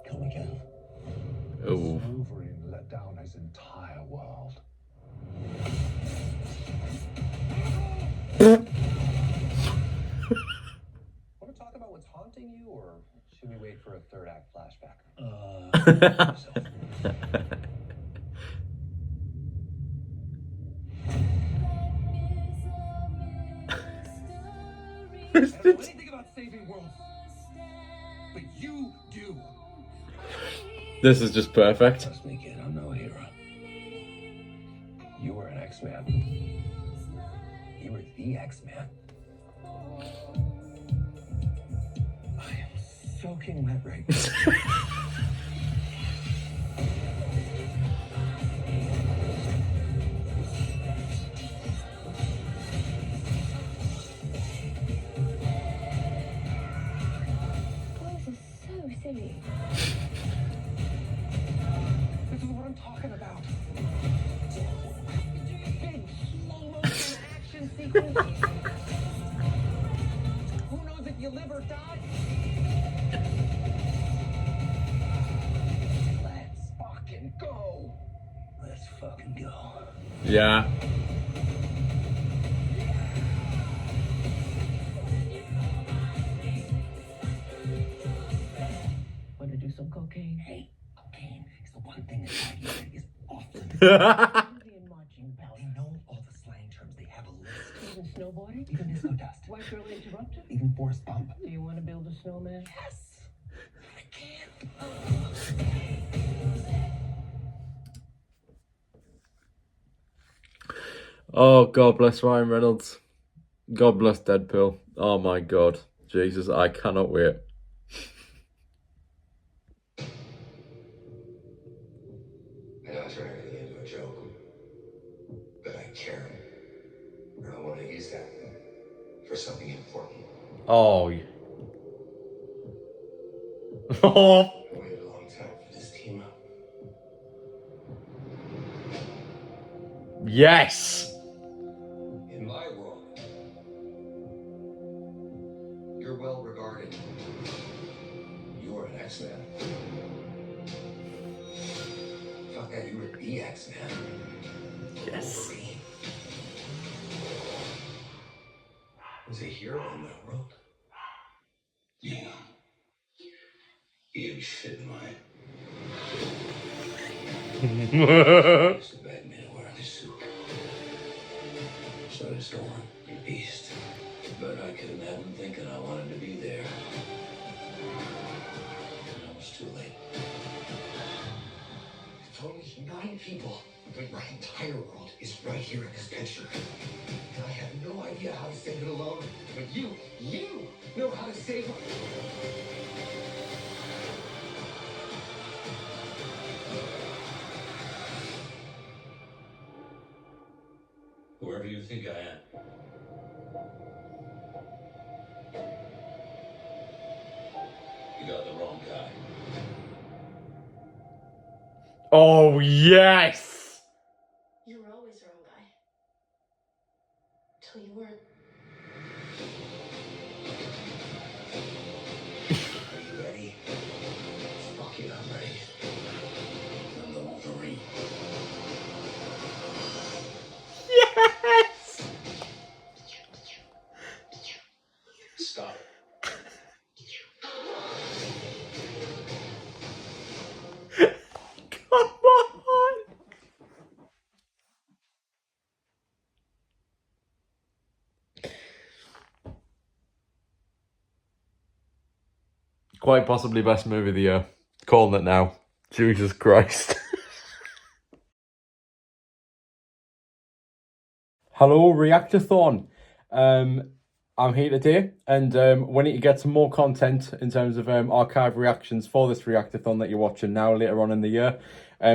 Come again. Oh. Wolverine let down his entire world. Want to talk about what's haunting you, or should we wait for a third act flashback? I don't know anything about saving worlds, but you do. This is just perfect. Trust me, kid, I'm no hero. You were an X-Man. You were the X-Man. I am soaking wet right now. Silly. This is what I'm talking about. Big slow motion action sequence. Who knows if you live or die? Let's fucking go. Let's fucking go. Yeah. Want to do some cocaine? Hey, cocaine is the one thing that is off limits. Indian marching band. They know all the slang terms. They have a list. Even snowboarding? Even disco dust. White girl interrupted? Even force bump. Do you want to build a snowman? Yes. I can. Oh, God bless Ryan Reynolds. God bless Deadpool. Oh my God. Jesus, I cannot wait. I know I turn everything into a joke, but I care. And I want to use that for something important. Oh. Oh. I waited a long time for this team up. Yes. In my world, you're well regarded. You're an X-Man. Fuck that, you were the X-Man. Yes. Wolverine was a hero in my world. Yeah. You shit in mine. It's the bad man wearing this suit. So does Storm, your beast. But I couldn't have him thinking I wanted to be there. And I was too late. It's only 9 people, but my entire world is right here in this picture. And I have no idea how to save it alone. But you know how to save it. Whoever you think I am, Oh, yes! You were always the wrong guy. Till you weren't. Are you ready? Fuck it, I'm ready. I'm the Wolverine. Yes! Stop it. Come on! Quite possibly best movie of the year. Calling it now. Jesus Christ. Hello, Reactathon. I'm here today, and we need to get some more content in terms of archive reactions for this Reactathon that you're watching now later on in the year.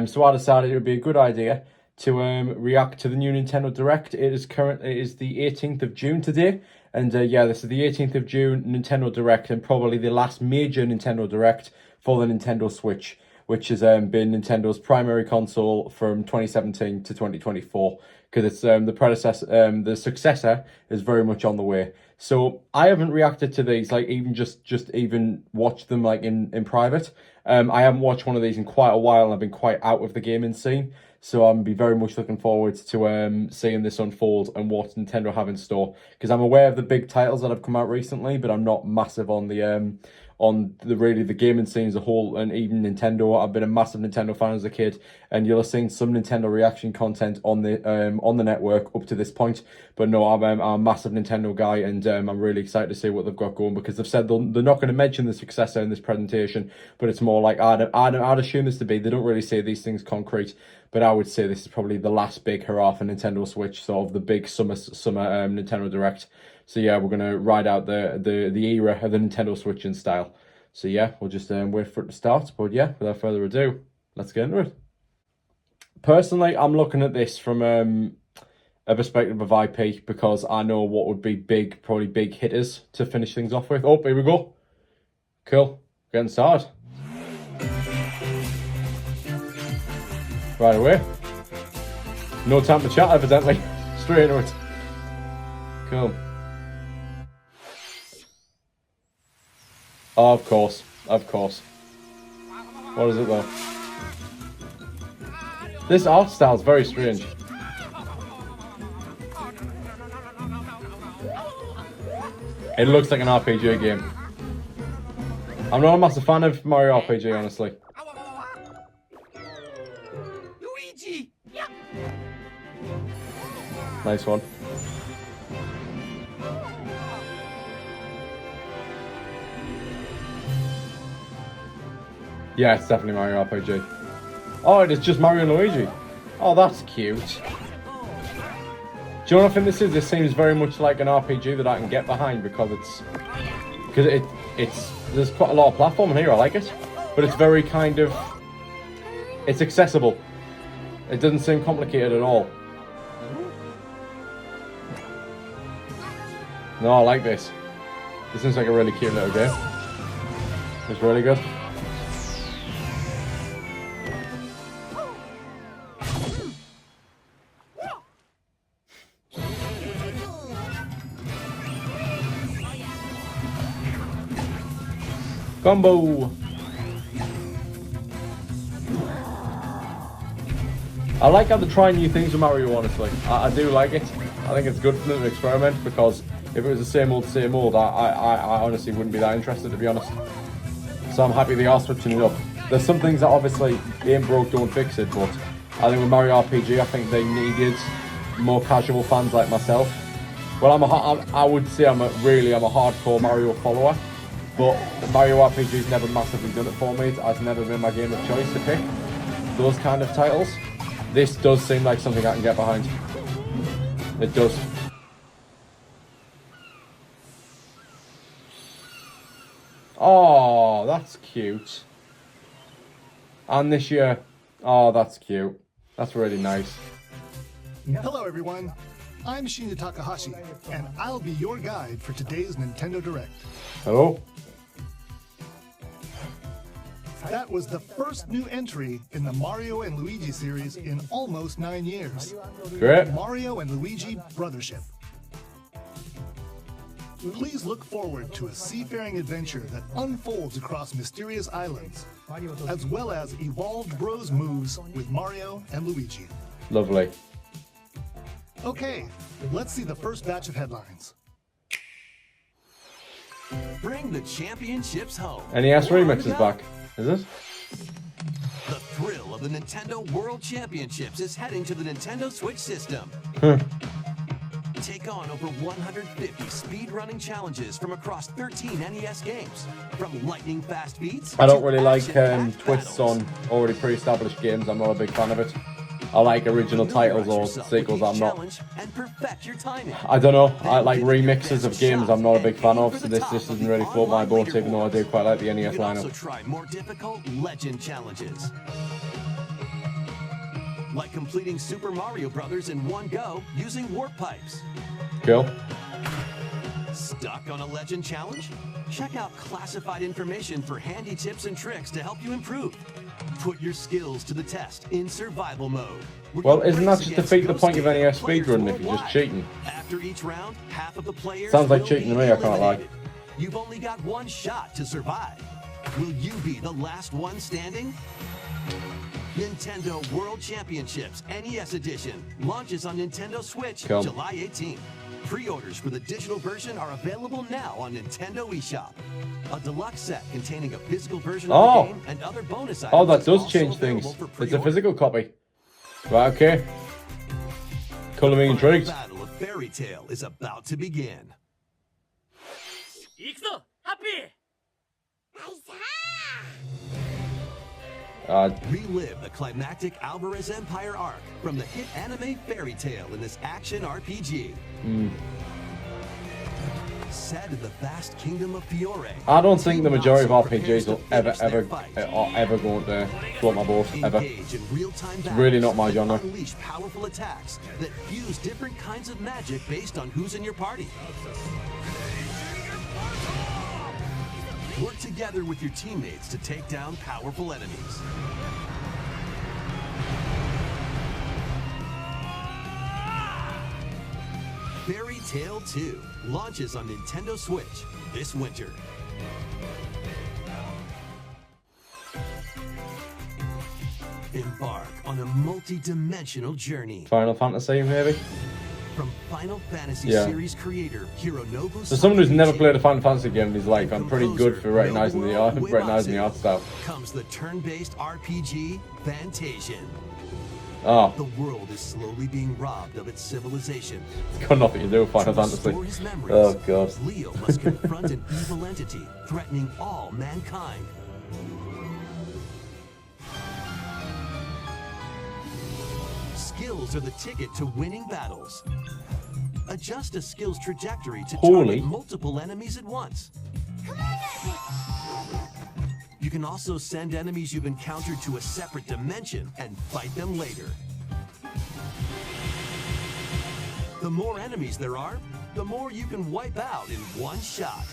So I decided it would be a good idea to react to the new Nintendo Direct. It is the 18th of June today, and yeah, this is the 18th of June Nintendo Direct, and probably the last major Nintendo Direct for the Nintendo Switch, which has been Nintendo's primary console from 2017 to 2024, because it's the predecessor, the successor is very much on the way. So I haven't reacted to these, like even just even watched them like in private. I haven't watched one of these in quite a while, and I've been quite out of the gaming scene. So I'm be very much looking forward to seeing this unfold and what Nintendo have in store, because I'm aware of the big titles that have come out recently, but I'm not massive on the gaming scene as a whole, and even Nintendo. I've been a massive Nintendo fan as a kid, and you'll have seen some Nintendo reaction content on the network up to this point. But no, I'm a massive Nintendo guy, and I'm really excited to see what they've got going, because they've said they're not going to mention the successor in this presentation, but it's more like I'd assume this to be. They don't really say these things concrete, but I would say this is probably the last big hurrah for Nintendo Switch, sort of the big summer Nintendo Direct. So yeah, we're gonna ride out the era of the Nintendo Switch in style. So yeah, we'll just wait for it to start. But yeah, without further ado, let's get into it. Personally, I'm looking at this from a perspective of IP, because I know what would be probably big hitters to finish things off with. Oh, here we go. Cool, getting started. Right away. No time to chat, evidently. Straight into it. Cool. Oh, of course. Of course. What is it, though? This art style is very strange. It looks like an RPG game. I'm not a massive fan of Mario RPG, honestly. Luigi! Nice one. Yeah, it's definitely Mario RPG. Oh, it is just Mario and Luigi. Oh, that's cute. Do you know what I think this is? This seems very much like an RPG that I can get behind, because there's quite a lot of platforming here. I like it, but it's very kind of, it's accessible. It doesn't seem complicated at all. No, I like this. This seems like a really cute little game. It's really good. Combo! I like how they're trying new things with Mario, honestly. I do like it. I think it's good for them to experiment, because if it was the same old, I honestly wouldn't be that interested, to be honest. So I'm happy they are switching it up. There's some things that obviously ain't broke, don't fix it, but I think with Mario RPG, I think they needed more casual fans like myself. Well, I would say I'm a hardcore Mario follower, but Mario RPG's never massively done it for me. It's never been my game of choice to pick those kind of titles. This does seem like something I can get behind. It does. Oh, that's cute. And this year, oh, that's cute. That's really nice. Hello, everyone. I'm Shinya Takahashi, and I'll be your guide for today's Nintendo Direct. Hello. That was the first new entry in the Mario and Luigi series in almost 9 years. Great. Mario and Luigi Brothership. Please look forward to a seafaring adventure that unfolds across mysterious islands, as well as evolved Bros moves with Mario and Luigi. Lovely. Okay, let's see the first batch of headlines. Bring the championships home. NES Remix is back. Is it? The thrill of the Nintendo World Championships is heading to the Nintendo Switch system. Take on over 150 speedrunning challenges from across 13 NES games. From lightning-fast beats. I don't really like twists on already pre-established games. I'm not a big fan of it. I like original titles or sequels. I'm not. And perfect your timing. I don't know. I like remixes of games. I'm not a big fan of. So this doesn't really float my boat, even though I do quite like the NES you can also lineup. try more difficult legend challenges. Like completing Super Mario Brothers in one go using warp pipes. Cool. Stuck on a legend challenge? Check out classified information for handy tips and tricks to help you improve. Put your skills to the test in survival mode. Well, isn't that just defeat the point of NES speedrunning if you're just cheating? After each round, half of the players Sounds like will cheating be to me, I can't lie. eliminated. You've only got one shot to survive. Will you be the last one standing? Nintendo World Championships NES Edition launches on Nintendo Switch Cool. July 18th. Pre-orders for the digital version are available now on Nintendo eShop. A deluxe set containing a physical version of the game and other bonus items. Oh, that is does also change things. available for It's a pre-order. physical copy. Right, okay. Colour me intrigued. The Battle of Fairy Tale is about to begin. Relive the climactic Alvarez Empire arc from the hit anime Fairy Tale in this action RPG. Set in the vast kingdom of Fiore. I don't think the majority of RPGs will ever go to float my boat, ever. Engage in real-time It's really not my battles genre. that unleash powerful attacks that fuse different kinds of magic based on who's in your party. Work together with your teammates to take down powerful enemies. Fairy Tale 2 launches on Nintendo Switch this winter. Embark on a multi-dimensional journey. Final Fantasy, maybe? From Final Fantasy Yeah. series creator Hironobu So someone who's never Sakaguchi played a Final Fantasy game and is like, I'm pretty good for recognizing the art style. comes the turn-based RPG Fantasian. Oh, The world is slowly being robbed of its civilization. it's got nothing to do with Final To Fantasy. restore his memories, Oh god. Leo must confront an evil entity threatening all mankind. Skills are the ticket to winning battles. Adjust a skill's trajectory to Holy. target multiple enemies at once. You can also send enemies you've encountered to a separate dimension and fight them later. The more enemies there are, the more you can wipe out in one shot.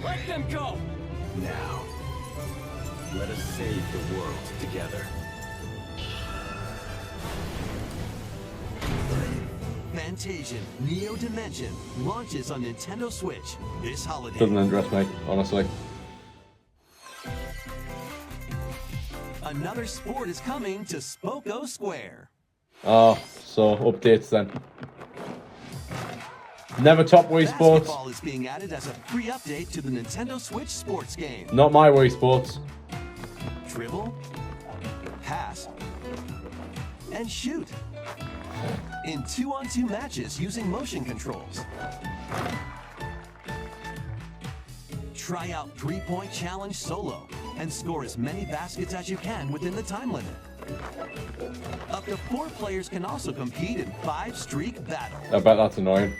Let them go! Now, let us save the world together. Fantasian Neo Dimension launches on Nintendo Switch this holiday. Doesn't interest me, honestly. Another sport is coming to Spoko Square. Oh, so updates then. Never top Wii Sports. Basketball is being added as a free update to the Nintendo Switch sports game. Not my Wii Sports. Dribble, pass, and shoot. In 2-on-2 matches using motion controls. Try out 3-point challenge solo and score as many baskets as you can within the time limit. Up to 4 players can also compete in 5-streak battle. I bet that's annoying.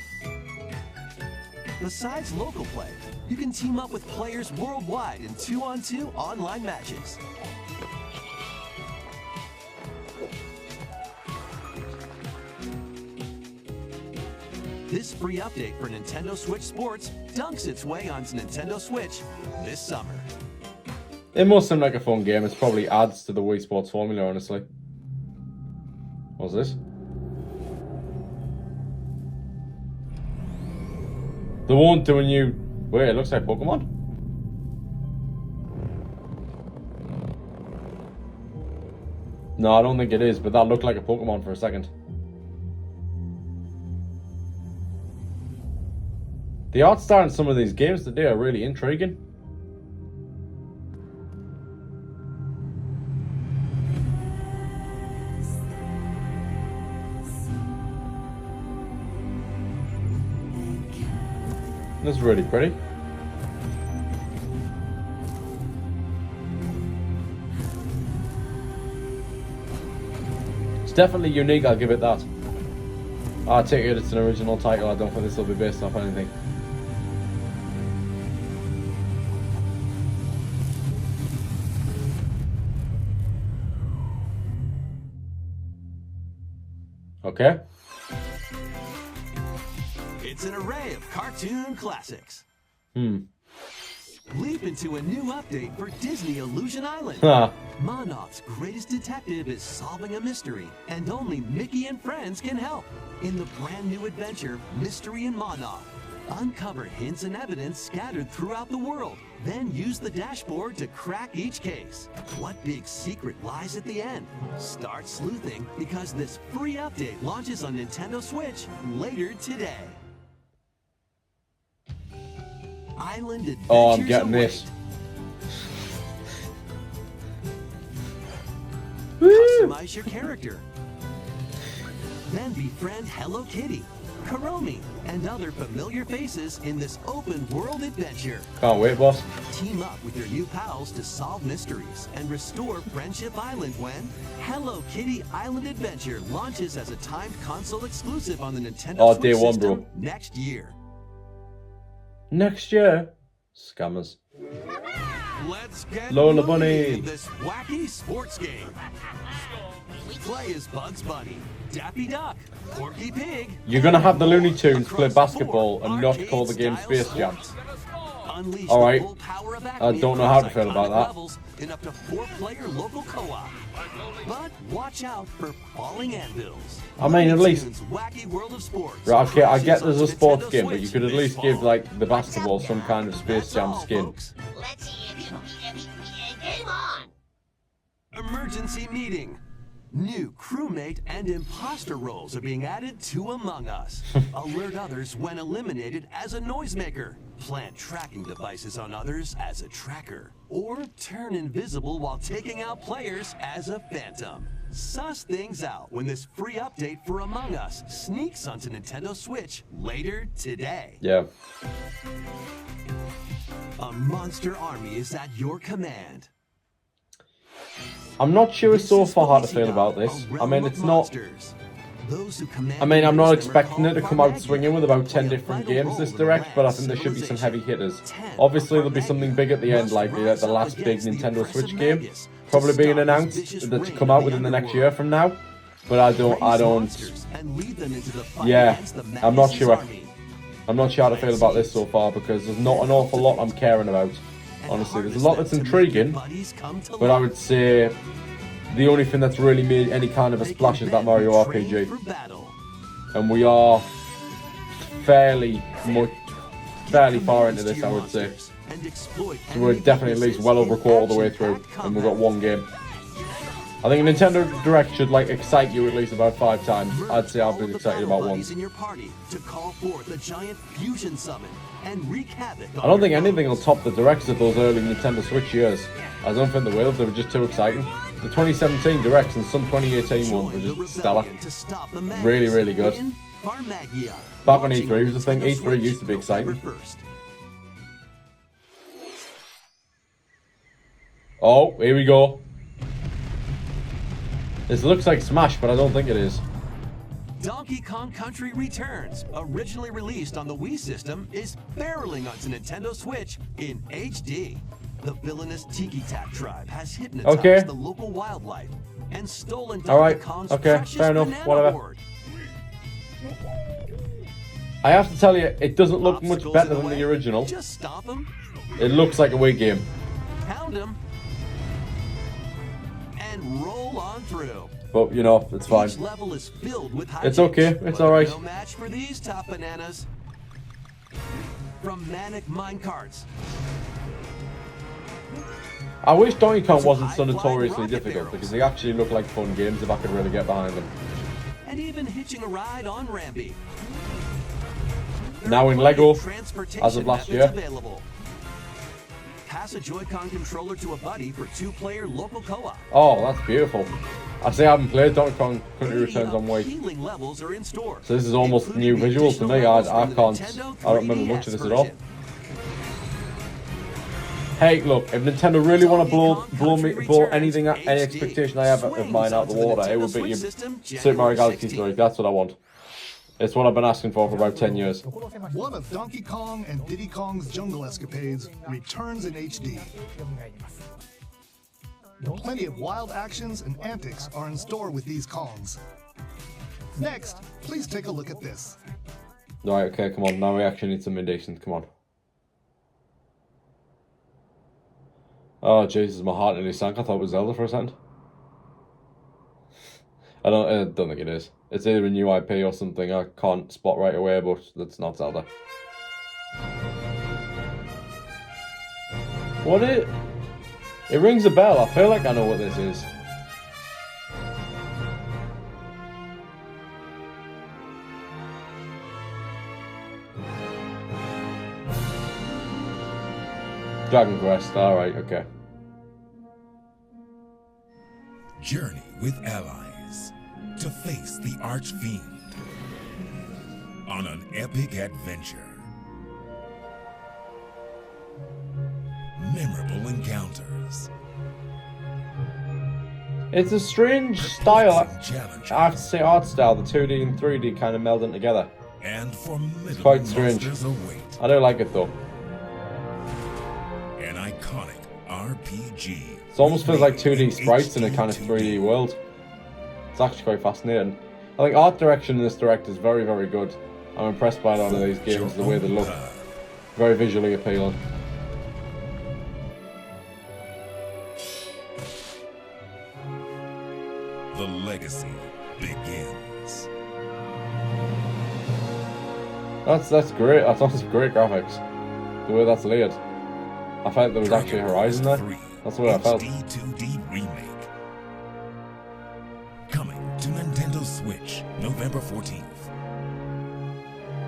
Besides local play, you can team up with players worldwide in 2-on-2 online matches. This free update for Nintendo Switch Sports dunks its way onto Nintendo Switch this summer. It must seem like a fun game. It probably adds to the Wii Sports formula, honestly. What's this? They won't do a new... Wait, it looks like Pokemon? No, I don't think it is, but that looked like a Pokemon for a second. The art style in some of these games today are really intriguing. This is really pretty. It's definitely unique, I'll give it that. I take it it's an original title. I don't think this will be based off anything. Okay. It's an array of cartoon classics. Leap into a new update for Disney Illusion Island. Monoth's greatest detective is solving a mystery, and only Mickey and friends can help. In the brand new adventure, Mystery and Monoth, uncover hints and evidence scattered throughout the world, then use the dashboard to crack each case. What big secret lies at the end? Start sleuthing, because this free update launches on Nintendo Switch later today. Island Adventures. Oh, I'm getting this. Customize your character. Then befriend Hello Kitty, Kuromi, and other familiar faces in this open world adventure. Can't wait, boss. Team up with your new pals to solve mysteries and restore Friendship Island when Hello Kitty Island Adventure launches as a timed console exclusive on the Nintendo Switch day one, system bro. next year. Next year? Scammers. Let's get Lola loony Bunny. in this wacky sports game. Play as Bugs Bunny, Daffy Duck, Porky Pig. You're gonna have the Looney Tunes play basketball and not call the game Space Jam. Alright. I don't know how to feel about that. In up to 4-player local co-op. But watch out for falling anvils. I mean, at least... Wacky World of Sports. Right, okay, I get there's a sports game, but you could at least give, like, the basketball some kind of Space Jam skin. Game on! Emergency meeting. New crewmate and imposter roles are being added to Among Us. Alert others when eliminated as a noisemaker. Plant tracking devices on others as a tracker. Or turn invisible while taking out players as a phantom. Suss things out when this free update for Among Us sneaks onto Nintendo Switch later today. Yeah. A monster army is at your command. I'm not sure so far how to feel about this. I mean, it's not... I mean, I'm not expecting it to come out swinging with about 10 different games this direct, but I think there should be some heavy hitters. Obviously, there'll be something big at the end, like the last big Nintendo Switch game, probably being announced that to come out within the next year from now. But I don't... Yeah, I'm not sure. I'm not sure how to feel about this so far, because there's not an awful lot I'm caring about. Honestly, there's a lot that's intriguing, but I would say the only thing that's really made any kind of a splash is that Mario RPG. And we are fairly far into this, I would say. So we're definitely at least well over a quarter of the way through, and we've got one game. I think a Nintendo Direct should like excite you at least about 5 times. I'd say I've been excited about once. I don't think anything will top the Directs of those early Nintendo Switch years. I don't think they will, they were just too exciting. The 2017 Directs and some 2018 ones were just stellar. Really, really good. Back when E3 was the thing, E3 used to be exciting. Oh, here we go. This looks like Smash, but I don't think it is. Donkey Kong Country Returns, originally released on the Wii system, is barreling onto Nintendo Switch in HD. The villainous Tiki Tak tribe has hypnotized the local wildlife and stolen Donkey Kong's precious banana board. I have to tell you, it doesn't look much better than the original. Just stop him. It looks like a Wii game. Pound him. roll on through. But you know, it's fine. Each level is filled with it's okay. It's all right. No match for these top bananas. From manic minecarts. I wish Donkey Kong wasn't so notoriously difficult, because they actually look like fun games if I could really get behind them. And even hitching a ride on Rampy. Now in Lego, as of last year. Available. Pass a Joy-Con controller to a buddy for 2-player local co-op. Oh, that's beautiful. I say I haven't played Donkey Kong Country Returns on Wii. Levels are in store. So this is almost new visuals to me. I don't remember much of this at all. Hey, look, if Nintendo really want to blow any expectation I have of mine out the water, it would be Super Mario Galaxy 3. That's what I want. It's what I've been asking for about 10 years. One of Donkey Kong and Diddy Kong's jungle escapades returns in HD. Plenty of wild actions and antics are in store with these Kongs. Next, please take a look at this. Right, okay, come on. Now we actually need some indecent. Come on. Oh, Jesus, my heart nearly sank. I thought it was Zelda for a second. I don't think it is. It's either a new IP or something I can't spot right away, but that's not Zelda. What it rings a bell. I feel like I know what this is. Dragon Quest, alright, okay. Journey with allies to face the Archfiend on an epic adventure. Memorable encounters. It's a strange style. I have to say art style, the 2D and 3D kind of melding together. And it's quite strange. I don't like it though. An iconic RPG. It almost feels like 2D sprites in a kind of 3D world. It's actually quite fascinating. I think art direction in this direct is very, very good. I'm impressed by a lot of these games, the way they look. Very visually appealing. The legacy begins. That's great. That's also great graphics. The way that's laid. I felt there was actually a horizon there. That's what I felt. HD2D remake. Coming to Nintendo Switch, November 14th.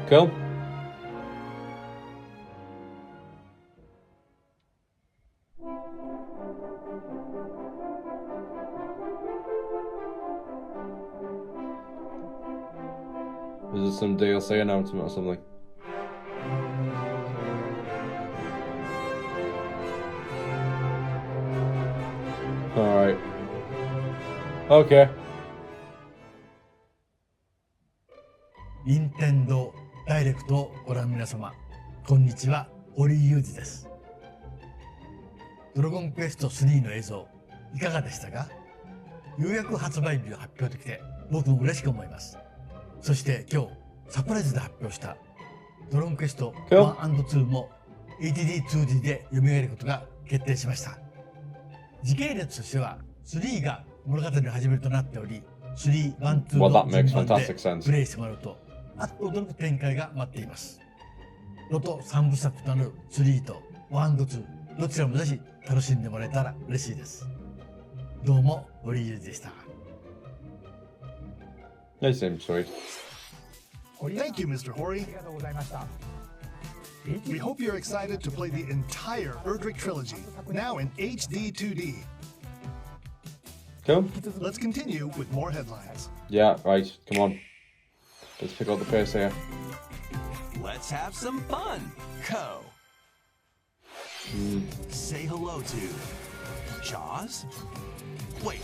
Cool. Is this some DLC announcement or something? Alright. Okay. Nintendo ダイレクトをご覧の皆様、こんにちは、堀井裕二です。ドラゴンクエスト3の映像、いかがでしたか？ようやく発売日を発表できて、僕も嬉しく思います。そして今日、サプライズで発表したドラゴンクエスト 1&2 も HD2D で蘇ることが決定しました。時系列としては3が物語の始まりとなっており、3、1、2の順番でプレイしてもらうと、あっと驚く展開が待っています。ロト3部作となる3と 1&2、どちらもぜひ楽しんでもらえたら嬉しいです。どうも、堀井裕二でした。They seem sweet. Thank you, Mr. Hori. We hope you're excited to play the entire Erdrick trilogy, now in HD 2D. Cool. Let's continue with more headlines. Yeah, right. Come on. Let's pick up the pace here. Let's have some fun, Co. Say hello to Jaws? Wait,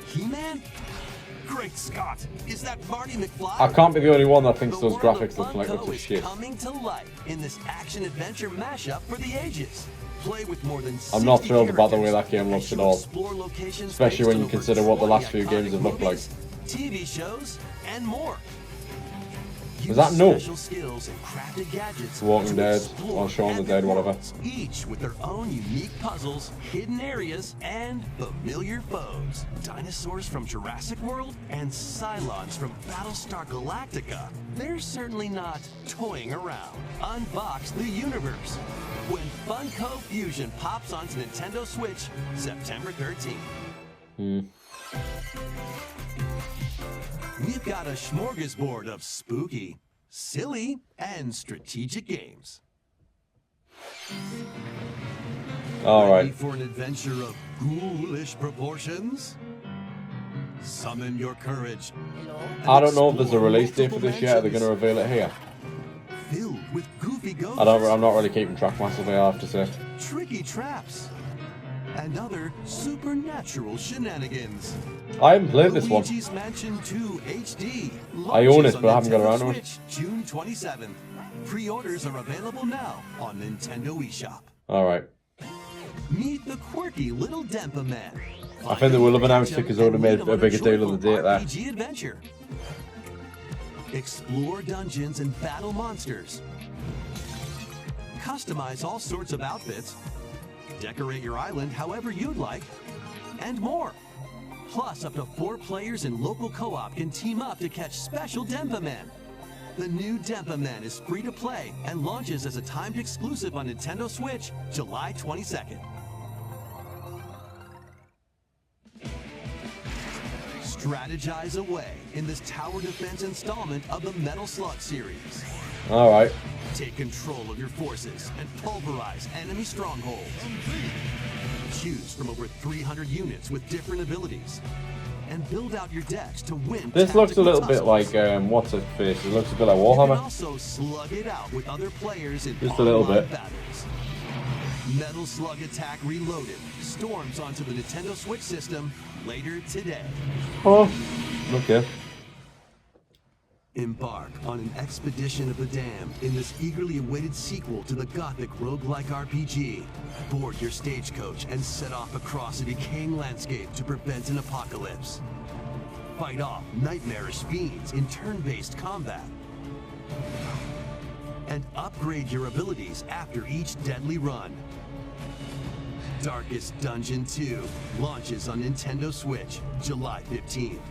He-Man? Great Scott! Is that Marty McFly? I can't be the only one that thinks those graphics look like shit. Coming to life in this action-adventure mashup for the ages. Play with more than I'm not thrilled about the way that game looks at all, especially when you consider what the last few games have looked like. TV shows and more. Was that no? Special skills and crafted gadgets Walking to Dead explore or Shaun the epic Dead, whatever. worlds, each with their own unique puzzles, hidden areas, and familiar foes. Dinosaurs from Jurassic World and Cylons from Battlestar Galactica. They're certainly not toying around. Unbox the universe when Funko Fusion pops onto Nintendo Switch September 13th. We've got a smorgasbord of spooky, silly, and strategic games. All Ready right. for an adventure of ghoulish proportions? Summon your courage. I don't know if there's a release date for this yet. Are they going to reveal it here? Filled with goofy ghosts, I'm not really keeping track massively, I have to say. tricky traps, and other supernatural shenanigans. I haven't played this one. Luigi's Mansion 2 HD. I own it, launches but I haven't got on around Nintendo to it. Switch June 27th. Pre-orders are available now on Nintendo eShop. All right. Meet the quirky little Dempa Man. I think they will have announced it because they would have made a bigger deal of the date there. RPG adventure. Explore dungeons and battle monsters. Customize all sorts of outfits. Decorate your island however you'd like. And more. Plus, up to 4 players in local co-op can team up to catch special Dempa Men. The new Dempa Man is free to play and launches as a timed exclusive on Nintendo Switch July 22nd. Strategize away in this tower defense installment of the Metal Slug series. All right. Take control of your forces and pulverize enemy strongholds. Choose from over 300 units with different abilities. And build out your decks to win. This looks a tactical little bit tussles. like what's it face? It looks a bit like You can Warhammer. also slug it out with other players in Just a little online bit. battles. Metal Slug Attack Reloaded storms onto the Nintendo Switch system later today. Oh, okay. Embark on an expedition of the damned in this eagerly awaited sequel to the gothic roguelike RPG. Board your stagecoach and set off across a decaying landscape to prevent an apocalypse. Fight off nightmarish fiends in turn-based combat. And upgrade your abilities after each deadly run. Darkest Dungeon 2 launches on Nintendo Switch July 15th.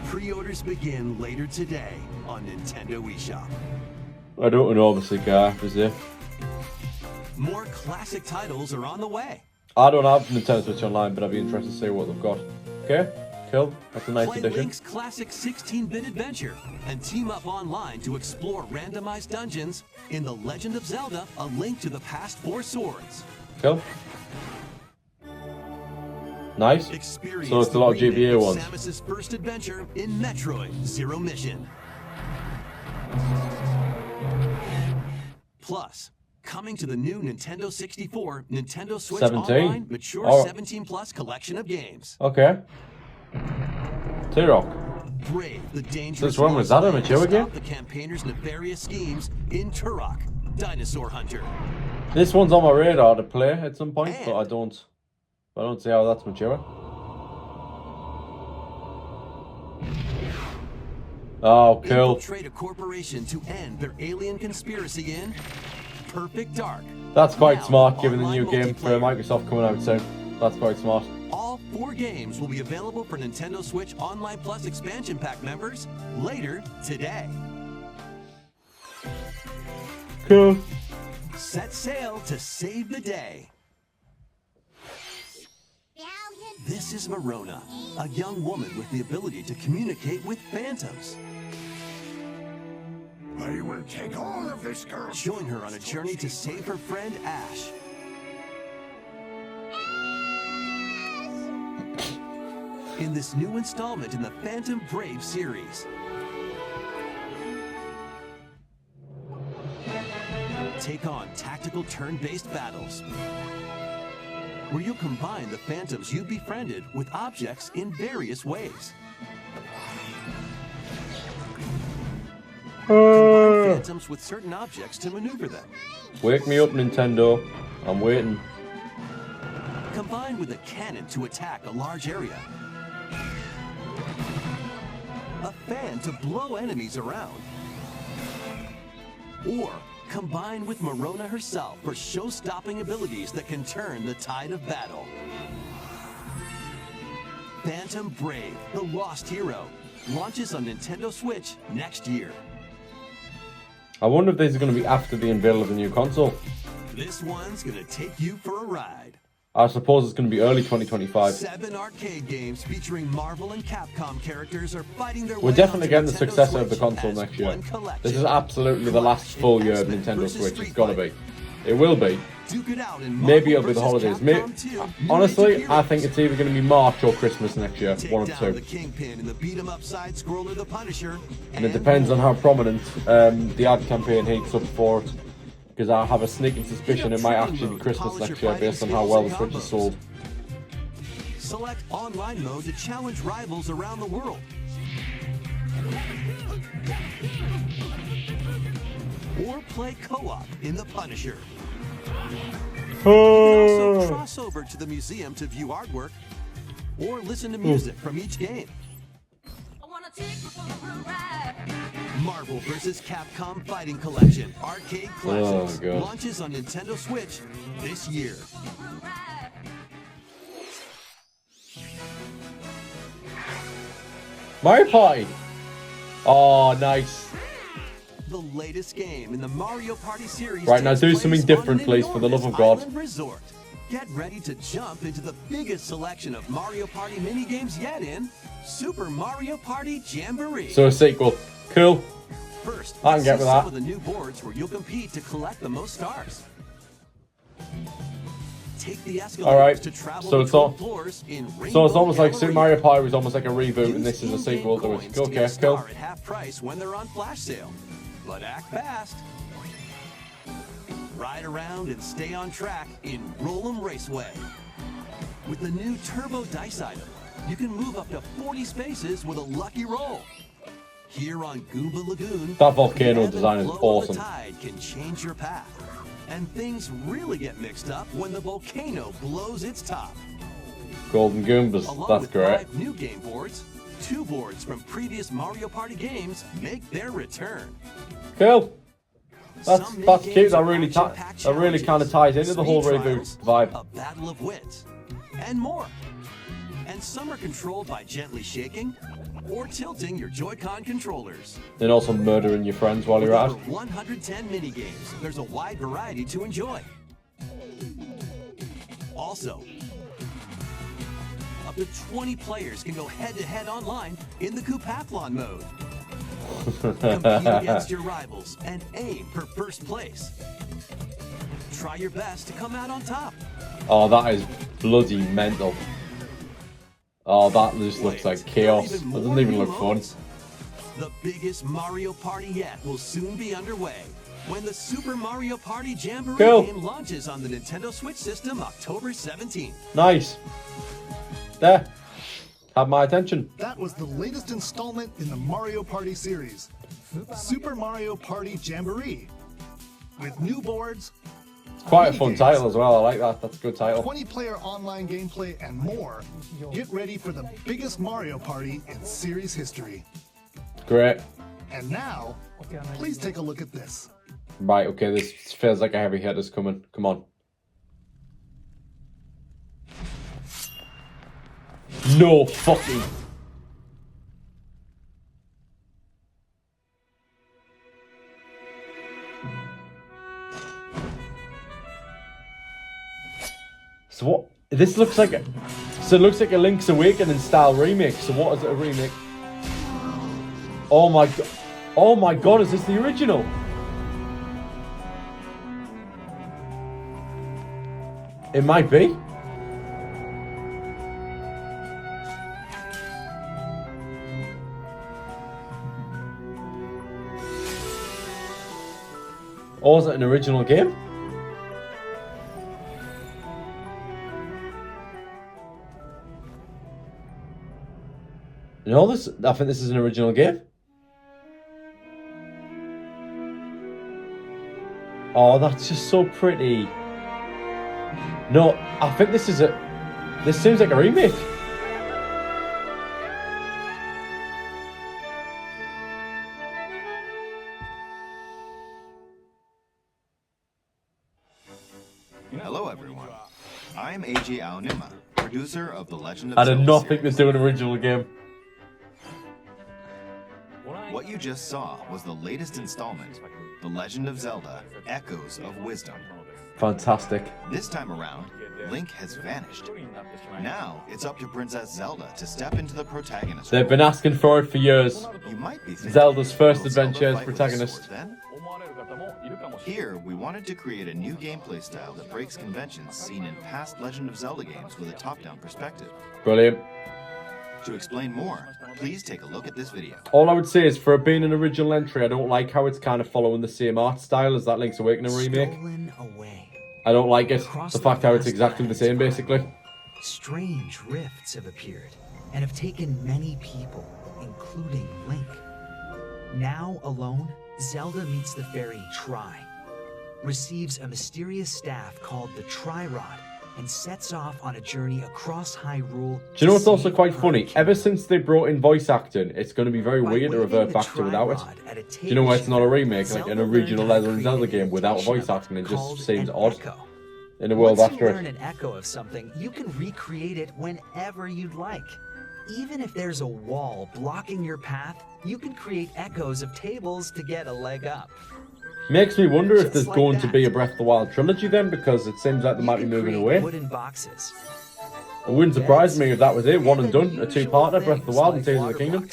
Pre-orders begin later today on Nintendo eShop. I don't know the cigar, is it? More classic titles are on the way. I don't have Nintendo Switch Online, but I'd be interested to see what they've got. Okay, cool. That's a nice Play addition. Link's classic 16-bit adventure and team up online to explore randomized dungeons in The Legend of Zelda: A Link to the Past 4 Swords. Cool. Nice. Experience So it's a lot of the remake GBA of ones. Samus's first adventure in Metroid Zero Mission. Plus, coming to the new Nintendo 64, Nintendo Switch 17? Online Mature Oh. 17 Plus collection of games. Okay. T-Rock. Brave the dangerous This one was that a mature stop game? the campaigners' nefarious schemes in Turok, Dinosaur Hunter. This one's on my radar to play at some point, but I don't see how that's mature. Oh, cool. Infiltrate a corporation to end their alien conspiracy in Perfect Dark. That's quite Now, smart, given the new online game for Microsoft coming out soon. That's quite smart. All 4 games will be available for Nintendo Switch Online Plus expansion pack members later today. Cool. Set sail to save the day. This is Marona, a young woman with the ability to communicate with phantoms. I will take all of this girl. Join her on a journey to save her friend Ash. In this new installment in the Phantom Brave series. Take on tactical turn-based battles, where you'll combine the phantoms you've befriended with objects in various ways. Combine phantoms with certain objects to maneuver them. Wake me up, Nintendo. I'm waiting. Combine with a cannon to attack a large area. A fan to blow enemies around. Or combine with Marona herself for show-stopping abilities that can turn the tide of battle. Phantom Brave, the Lost Hero, launches on Nintendo Switch next year. I wonder if these are going to be after the unveil of the new console. This one's going to take you for a ride. I suppose it's going to be early 2025. 7 arcade games featuring Marvel and Capcom characters are fighting their way. We're definitely getting the Nintendo successor of the Switch console as next year. one collection. This is absolutely the last full year of Nintendo Switch. It's got to be. It will be. Duke it out in Maybe Marvel it'll be the vs. holidays. Capcom 2, Honestly, I think it's either going to be March or Christmas next year. Take One of down the the two. Kingpin in the beat-em-up side scroller, The Punisher, And it depends on how prominent the ad campaign heats up for it. Because I have a sneaking suspicion it might actually be Christmas next year based on how well the Switch is sold. Select online mode to challenge rivals around the world. Or play co-op in The Punisher. You can also cross over to the museum to view artwork or listen to music from each game. Marvel vs. Capcom Fighting Collection Arcade Classics launches on Nintendo Switch this year. Mario Party! Oh, nice. The latest game in the Mario Party series. Right, now do something different, please, for the love of God. Resort. Get ready to jump into the biggest selection of Mario Party minigames yet in Super Mario Party Jamboree. So a sequel. Cool. First, I can get with that. some of the new boards where you'll compete to collect the most stars. Take the escalators to travel so it's floors in so it's almost like Super Mario Party was almost like a reboot, and this is a sequel to it. Okay, cool. At half price when they're on flash sale, but act fast. Ride around and stay on track in Roll'em Raceway. With the new Turbo Dice item, you can move up to 40 spaces with a lucky roll. Here on Goomba Lagoon, that volcano design is awesome. The tide can change your path, and things really get mixed up when the volcano blows its top. Golden Goombas, Along that's with great. 5 new game boards, 2 boards from previous Mario Party games make their return. Cool. That's cute. That really kind of ties into the whole reboot vibe. A battle of wits, and more. And some are controlled by gently shaking or tilting your Joy-Con controllers. And also murdering your friends while you're at it. Over 110 mini-games, there's a wide variety to enjoy. Also, up to 20 players can go head-to-head online in the Coupathlon mode. Compete against your rivals and aim for first place. Try your best to come out on top. Oh, that is bloody mental. Oh, that just looks like chaos. That doesn't even look fun. The biggest Mario Party yet will soon be underway when the Super Mario Party Jamboree game launches on the Nintendo Switch system October 17th. Nice. There. Have my attention. That was the latest installment in the Mario Party series, Super Mario Party Jamboree. With new boards, quite a fun title as well. I like that. That's a good title. 20-player online gameplay and more. Get ready for the biggest Mario Party in series history. Great. And now, please take a look at this. Right, okay, this feels like a heavy hitter's coming. Come on. No fucking... So what? This looks like a... So it looks like a Link's Awakening style remake. So what is it a remake? Oh my god. Oh my god, is this the original? It might be. Or is it an original game? No, I think this is an original game. Oh, that's just so pretty. No, I think this is this seems like a remake. Hello, everyone. I'm Eiji Aonuma, producer of The Legend of I Zelda did not think series. they'd do an original game. What you just saw was the latest installment, The Legend of Zelda: Echoes of Wisdom. Fantastic. This time around, Link has vanished. Now, it's up to Princess Zelda to step into the protagonist They've been asking for it for years. You might be thinking, Zelda's first will Zelda adventure as fight with a protagonist. sword then? Here, we wanted to create a new gameplay style that breaks conventions seen in past Legend of Zelda games with a top-down perspective. Brilliant. To explain more, please take a look at this video. All I would say is, for it being an original entry, I don't like how it's kind of following the same art style as that Link's Awakening remake. I don't like it. The fact how it's exactly the same, basically. Strange rifts have appeared and have taken many people, including Link. Now alone, Zelda meets the fairy Tri, receives a mysterious staff called the Tri-Rod, and sets off on a journey across Hyrule. Do you know what's also quite funny? Ever since they brought in voice acting, it's going to be very weird to revert back to without it. Do you know why it's not a remake, like an original Legend of Zelda game without voice acting? It just seems odd in a world Once after you learn it. an echo of something, you can recreate it whenever you'd like. Even if there's a wall blocking your path, you can create echoes of tables to get a leg up. Makes me wonder if there's like going to that. be a Breath of the Wild trilogy then, because it seems like they might be moving away. Wooden boxes. It wouldn't surprise me if that was it, one and done, a two-parter, Breath of the Wild and Tears of the Kingdom.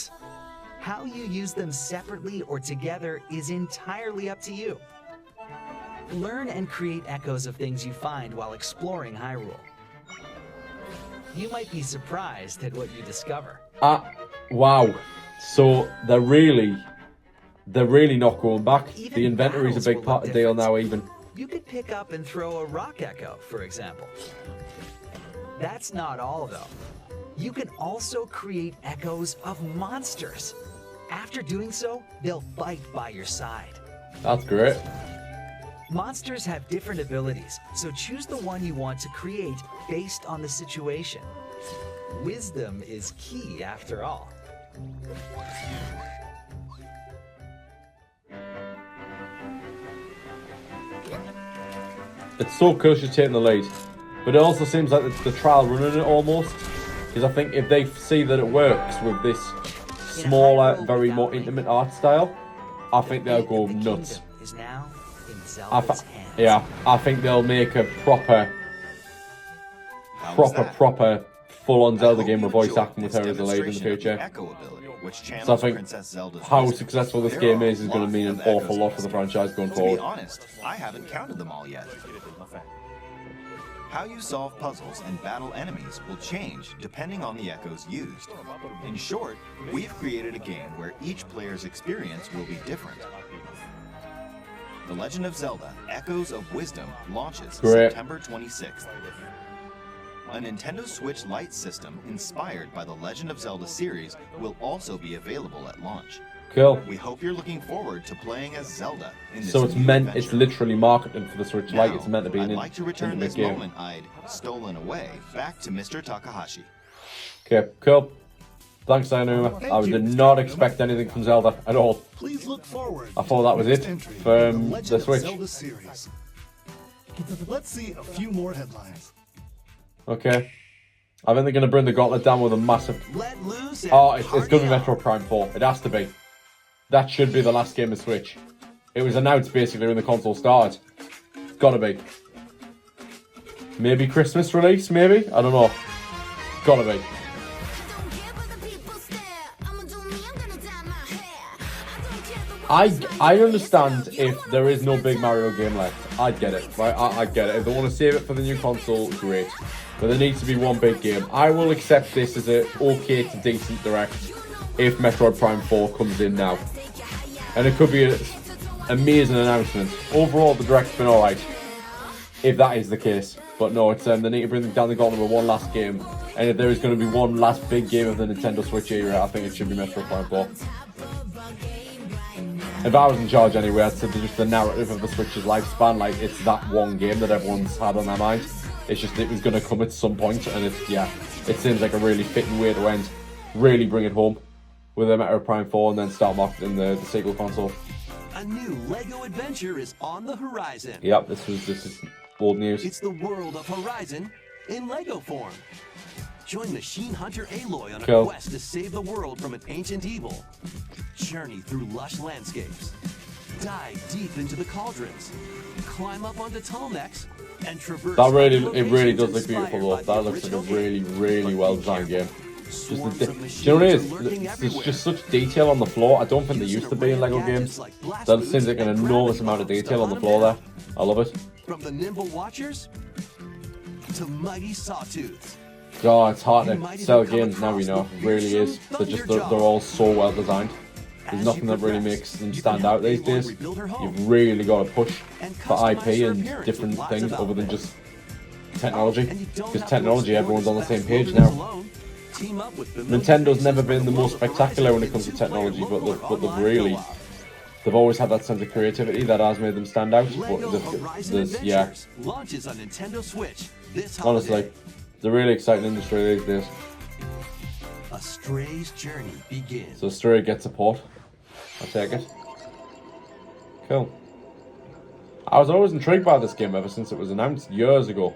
How you use them separately or together is entirely up to you. Learn and create echoes of things you find while exploring Hyrule. You might be surprised at what you discover. Wow. So they're really not going back. The inventory's a big part of the deal now, even. You could pick up and throw a rock echo, for example. That's not all, though. You can also create echoes of monsters. After doing so, they'll fight by your side. That's great. Monsters have different abilities, so choose the one you want to create based on the situation. Wisdom is key, after all. It's so cool she's taking the lead. But it also seems like the trial running it almost. Because I think if they see that it works with this smaller, very more intimate art style, I think they'll go nuts. Is now in Zelda's hands. Yeah, I think they'll make a proper full-on Zelda game with voice acting with her as the lead in the future. So I think how successful this game is going to mean an awful lot for the franchise going To be forward. honest, I haven't counted them all yet. How you solve puzzles and battle enemies will change depending on the echoes used. In short, we've created a game where each player's experience will be different. The Legend of Zelda: Echoes of Wisdom launches Great. September 26th. A Nintendo Switch Lite system inspired by the Legend of Zelda series will also be available at launch. Cool. We hope you're looking forward to playing as Zelda in this So it's new meant, adventure. it's literally marketed for the Switch Lite. Now, It's meant to be an I'd like to return intimate this game. moment I'd stolen away back to Mr. Takahashi. Okay, cool. Thanks, Aonuma. I did not expect anything from Zelda at all. Please look forward. I thought that was it Entry from in the Legend of Switch. Zelda series. Let's see a few more headlines. Okay. I think they're going to bring the gauntlet down with a massive... Let loose and Oh, it's going to be party Metro Prime 4. It has to be. That should be the last game of Switch. It was announced basically when the console started. It's got to be. Maybe Christmas release, maybe? I don't know. Got to be. I understand if there is no big Mario game left. I get it, right? I get it. If they want to save it for the new console, great. But there needs to be one big game. I will accept this as a okay to decent direct if Metroid Prime 4 comes in now. And it could be an amazing announcement. Overall, the direct's been alright. If that is the case. But no, it's they need to bring down the gauntlet with one last game. And if there is going to be one last big game of the Nintendo Switch era, I think it should be Metroid Prime 4. If I was in charge anyway, I'd say just the narrative of the Switch's lifespan, like it's that one game that everyone's had on their mind. It's just it was going to come at some point, and it seems like a really fitting way to end. Really bring it home with a Metroid Prime 4 and then start marketing the sequel console. A new LEGO adventure is on the horizon. Yep, this is old news. It's the world of Horizon in Lego form. Join Machine Hunter Aloy on a Cool. quest to save the world from an ancient evil. Journey through lush landscapes. Dive deep into the cauldrons. Climb up onto tall necks and traverse. That really, other it really locations does look inspired beautiful though. by the That looks like a original really, game. really well designed game. Just the Swarms do of you know what it machines are is? lurking There's everywhere. just such detail on the floor. I don't think there used to be in Lego games. That seems like an enormous amount of detail on the floor there. I love it. From the nimble watchers to mighty sawtooths. Oh, it's hard to sell games now, you know. It really is. They're all so well designed. There's nothing that really makes them stand out these days. You've really got to push for IP and different things other than just technology. Because technology, everyone's on the same page now. Nintendo's never been the most spectacular when it comes to technology, but they've always had that sense of creativity that has made them stand out. But yeah, Launches on Nintendo Switch this honestly, holiday. it's a really exciting industry these days. A Stray's journey begins. So Stray gets support. I take it. Cool. I was always intrigued by this game ever since it was announced years ago.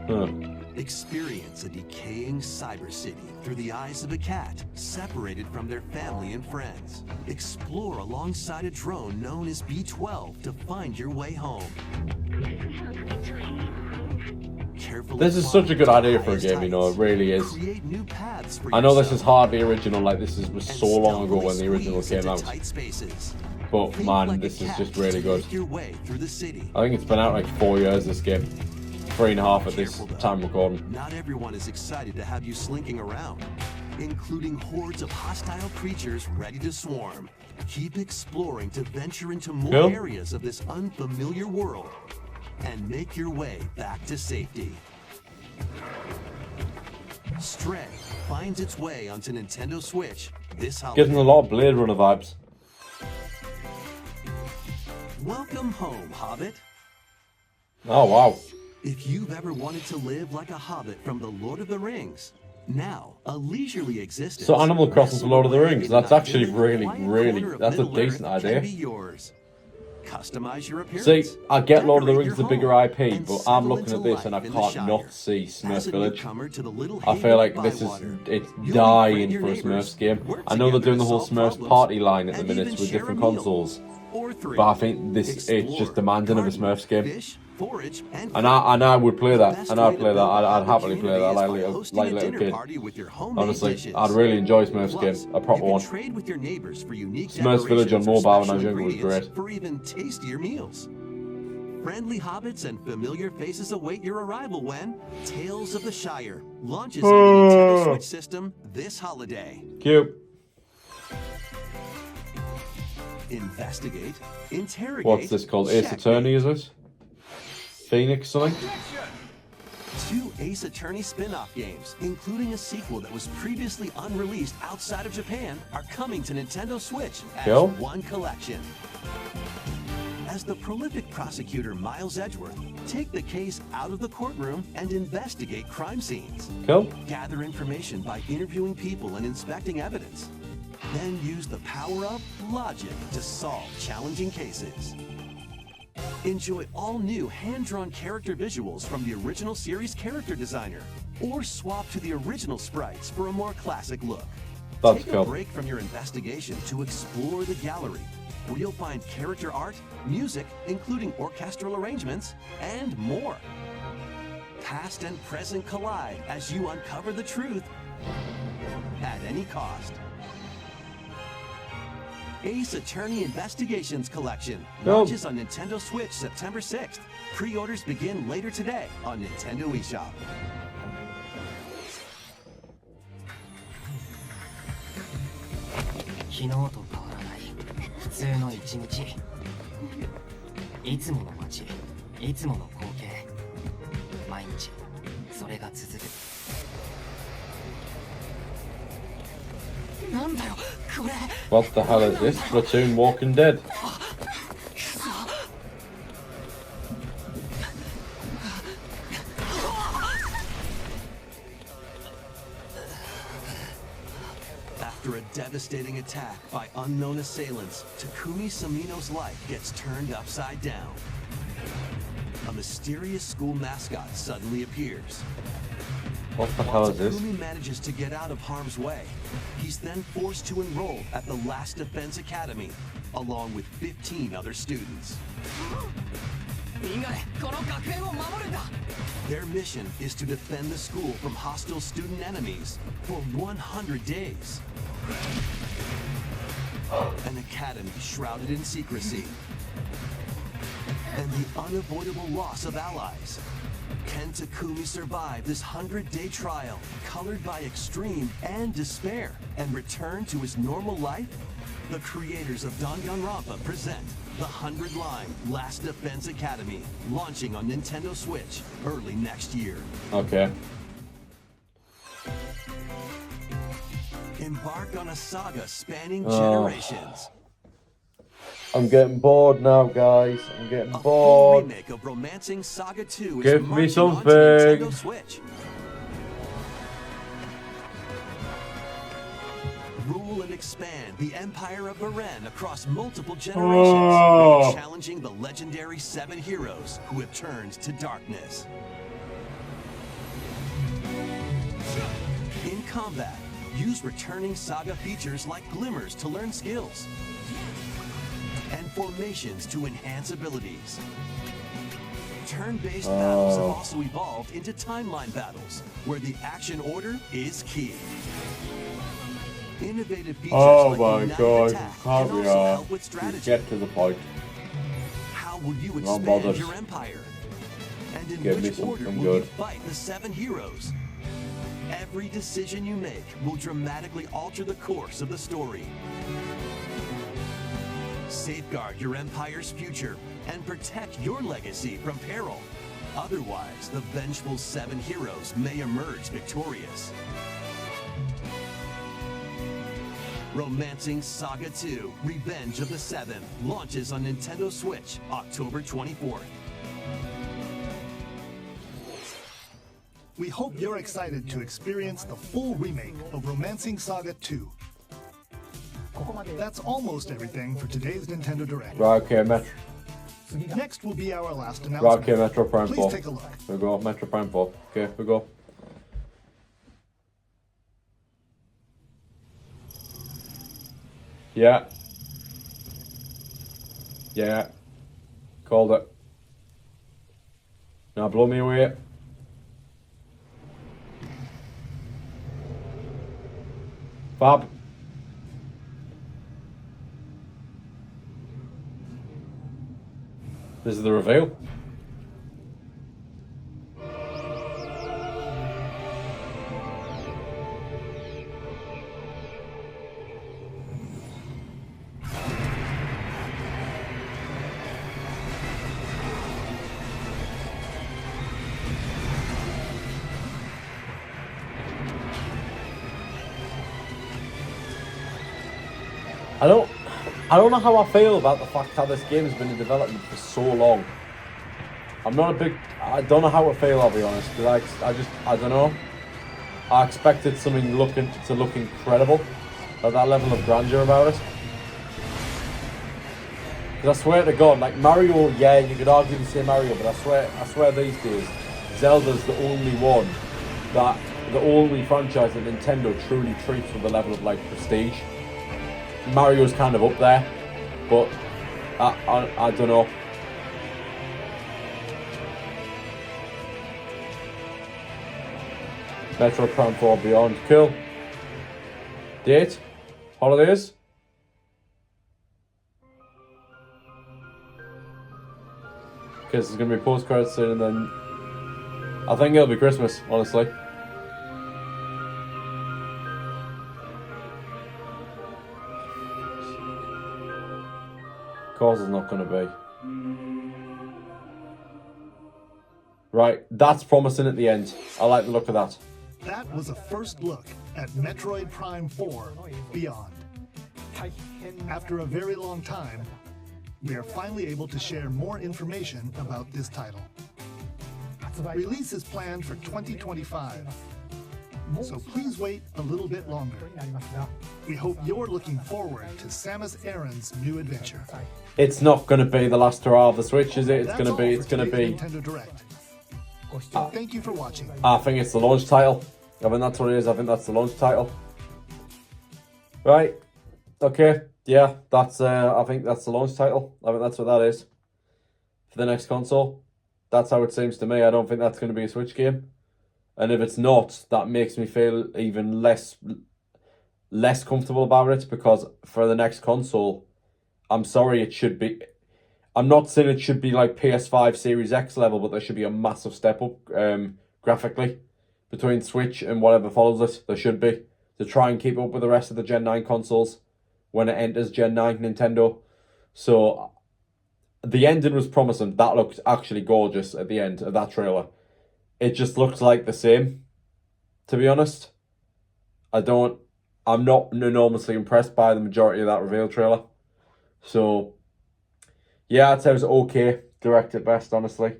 Huh. Experience a decaying cyber city through the eyes of a cat separated from their family and friends. Explore alongside a drone known as B-12 to find your way home. This is such a good idea for a game, you know, it really is. I know this is hardly original, like this was so long ago when the original came out. But man, this is just really good. I think it's been out like 4 years, this game. 3.5 at this time recording. Not everyone is excited to have you slinking around, including hordes of hostile creatures ready to swarm. Keep exploring to venture into more Cool. areas of this unfamiliar world and make your way back to safety. Stray finds its way onto Nintendo Switch this holiday. Getting a lot of Blade Runner vibes. Welcome home, Hobbit. Oh wow. If you've ever wanted to live like a hobbit from the Lord of the Rings, now a leisurely existence. So Animal Crossing for Lord of the Rings, that's actually really, that's a decent can idea. be yours. Customize your appearance. See, I get Lord of the Rings, the Decorate bigger your IP, home but and I'm settle looking into at this and I life in the can't Shire. not see As Smurf a Village. newcomer to the little I haven feel of like this is, Bywater, it's you'll dying befriend your for a neighbors, Smurfs game. work I know they're together doing the to whole solve Smurfs problems, party line at the and minute even with share a different meal. consoles. Or three. But I think this, it's Explore, just demanding of a Smurfs game. fish, forage, and And I would play that. And I'd play that. I'd Hobbit happily play that community like is by hosting a little dinner kid. party with your homemade Honestly, dishes. I'd really enjoy Smurfs Plus, game, a proper you can one. trade with your neighbors for unique Smurfs Village on decorations or mobile when I was special younger was ingredients great. for even tastier meals. Friendly hobbits and familiar faces await your arrival when Tales of the Shire launches on the Nintendo Switch system this holiday. Cute. Investigate, interrogate. What's this called? Ace checkmate. Attorney, is it? Phoenix something? 2 Ace Attorney spin-off games, including a sequel that was previously unreleased outside of Japan, are coming to Nintendo Switch as Cool. one collection. As the prolific prosecutor Miles Edgeworth, take the case out of the courtroom and investigate crime scenes. Cool. Gather information by interviewing people and inspecting evidence. Then use the power of logic to solve challenging cases. Enjoy all new hand-drawn character visuals from the original series character designer, or swap to the original sprites for a more classic look. That's Take cool. a break from your investigation to explore the gallery, where you'll find character art, music, including orchestral arrangements, and more. Past and present collide as you uncover the truth at any cost. Ace Attorney Investigations Collection launches on Nintendo Switch September 6th. Pre-orders begin later today on Nintendo eShop. What the hell is this? Platoon Walking Dead. devastating attack by unknown assailants, Takumi Samino's life gets turned upside down. A mysterious school mascot suddenly appears. What the hell is this? Takumi manages to get out of harm's way. He's then forced to enroll at the Last Defense Academy, along with 15 other students. Their mission is to defend the school from hostile student enemies for 100 days. An academy shrouded in secrecy. And the unavoidable loss of allies. Can Takumi survive this 100-day trial, colored by extreme and despair, and return to his normal life? The creators of Danganronpa present the 100-line Last Defense Academy, launching on Nintendo Switch early next year. Okay. Embark on a saga spanning generations. I'm getting bored now, guys. I'm getting bored. A remake of Romancing Saga 2 Give is me marching something. onto Nintendo Switch. Rule and expand the Empire of Varen across multiple generations, challenging the legendary 7 heroes who have turned to darkness. In combat, use returning Saga features like glimmers to learn skills, and formations to enhance abilities. Turn-based battles have also evolved into timeline battles, where the action order is key. Innovative features like United Attack can also help with strategy. Get to the point. How will you Not expand bothered. your empire? And in Give me which order something will you good. fight the 7 heroes? Every decision you make will dramatically alter the course of the story. Safeguard your empire's future and protect your legacy from peril. Otherwise, the vengeful 7 heroes may emerge victorious. Romancing Saga 2, Revenge of the 7 launches on Nintendo Switch October 24th. We hope you're excited to experience the full remake of Romancing Saga 2. That's almost everything for today's Nintendo Direct. Right, okay, Metro. Next will be our last Right, announcement. okay, Metro Prime 4. Please take a look. Here we go, Metro Prime 4. Okay, here we go. Yeah. Yeah. Called it. Now blow me away. Fab. This is the reveal. I don't know how I feel about the fact how this game has been in development for so long. I don't know how I feel, I'll be honest, because I don't know. I expected something to look incredible, at that level of grandeur about it. Because I swear to God, like Mario, yeah, you could argue the same Mario, but I swear these days, Zelda's the only franchise that Nintendo truly treats with a level of like prestige. Mario's kind of up there, but I don't know. Metro Prime 4 Beyond, cool. Date? Holidays? Because there's going to be post-credits soon, and then I think it'll be Christmas, honestly. Of course it's not going to be. Right, that's promising at the end. I like the look of that. That was a first look at Metroid Prime 4 Beyond. After a very long time, we are finally able to share more information about this title. Release is planned for 2025. So please wait a little bit longer. We hope you're looking forward to Samus Aran's new adventure. It's not going to be the last hurrah of the Switch, is it? It's That's going to be. all It's for going to today's be. Nintendo Direct. Thank you for watching. I think it's the launch title. I think that's what it is. I think that's the launch title. Right. Okay. Yeah. That's. I think that's the launch title. I think that's what that is for the next console. That's how it seems to me. I don't think that's going to be a Switch game. And if it's not, that makes me feel even less comfortable about it, because for the next console, I'm sorry, it should be. I'm not saying it should be like PS5 Series X level, but there should be a massive step up graphically between Switch and whatever follows it. There should be, to try and keep up with the rest of the Gen 9 consoles when it enters Gen 9 Nintendo. So the ending was promising. That looked actually gorgeous at the end of that trailer. It just looks like the same, to be honest. I'm not enormously impressed by the majority of that reveal trailer. So, yeah, I'd say it was okay. Direct at best, honestly.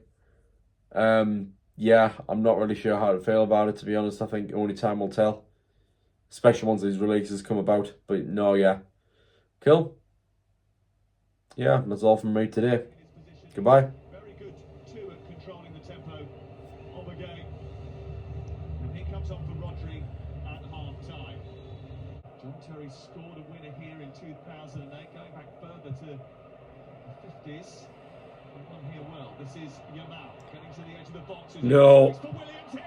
Yeah, I'm not really sure how to feel about it, to be honest. I think only time will tell. Especially once these releases come about. But no, yeah. Cool. Yeah, that's all from me today. Goodbye. Very good too at controlling the tempo of a game. And here comes on for Rodri at half-time. John Terry scored a winner here in 2008, going back further to the 50s. Won here well. This is Yamal getting to the edge of the box. No. For Williams here.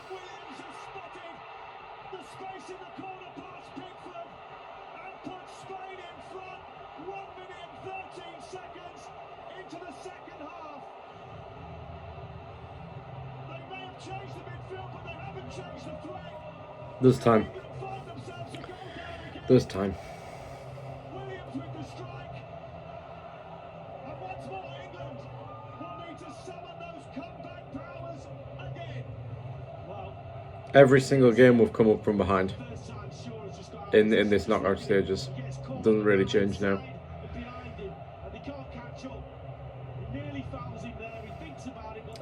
Williams has spotted the space in the corner past Pickford and put Spain in front. 1 minute and 13 seconds into the second half. They may have changed the midfield, but they haven't changed the threat. This time. This time. Williams with the strike. And once more England will need to summon those comeback powers again. Well, Every single game we've come up from behind in this knockout stages. Doesn't really change now.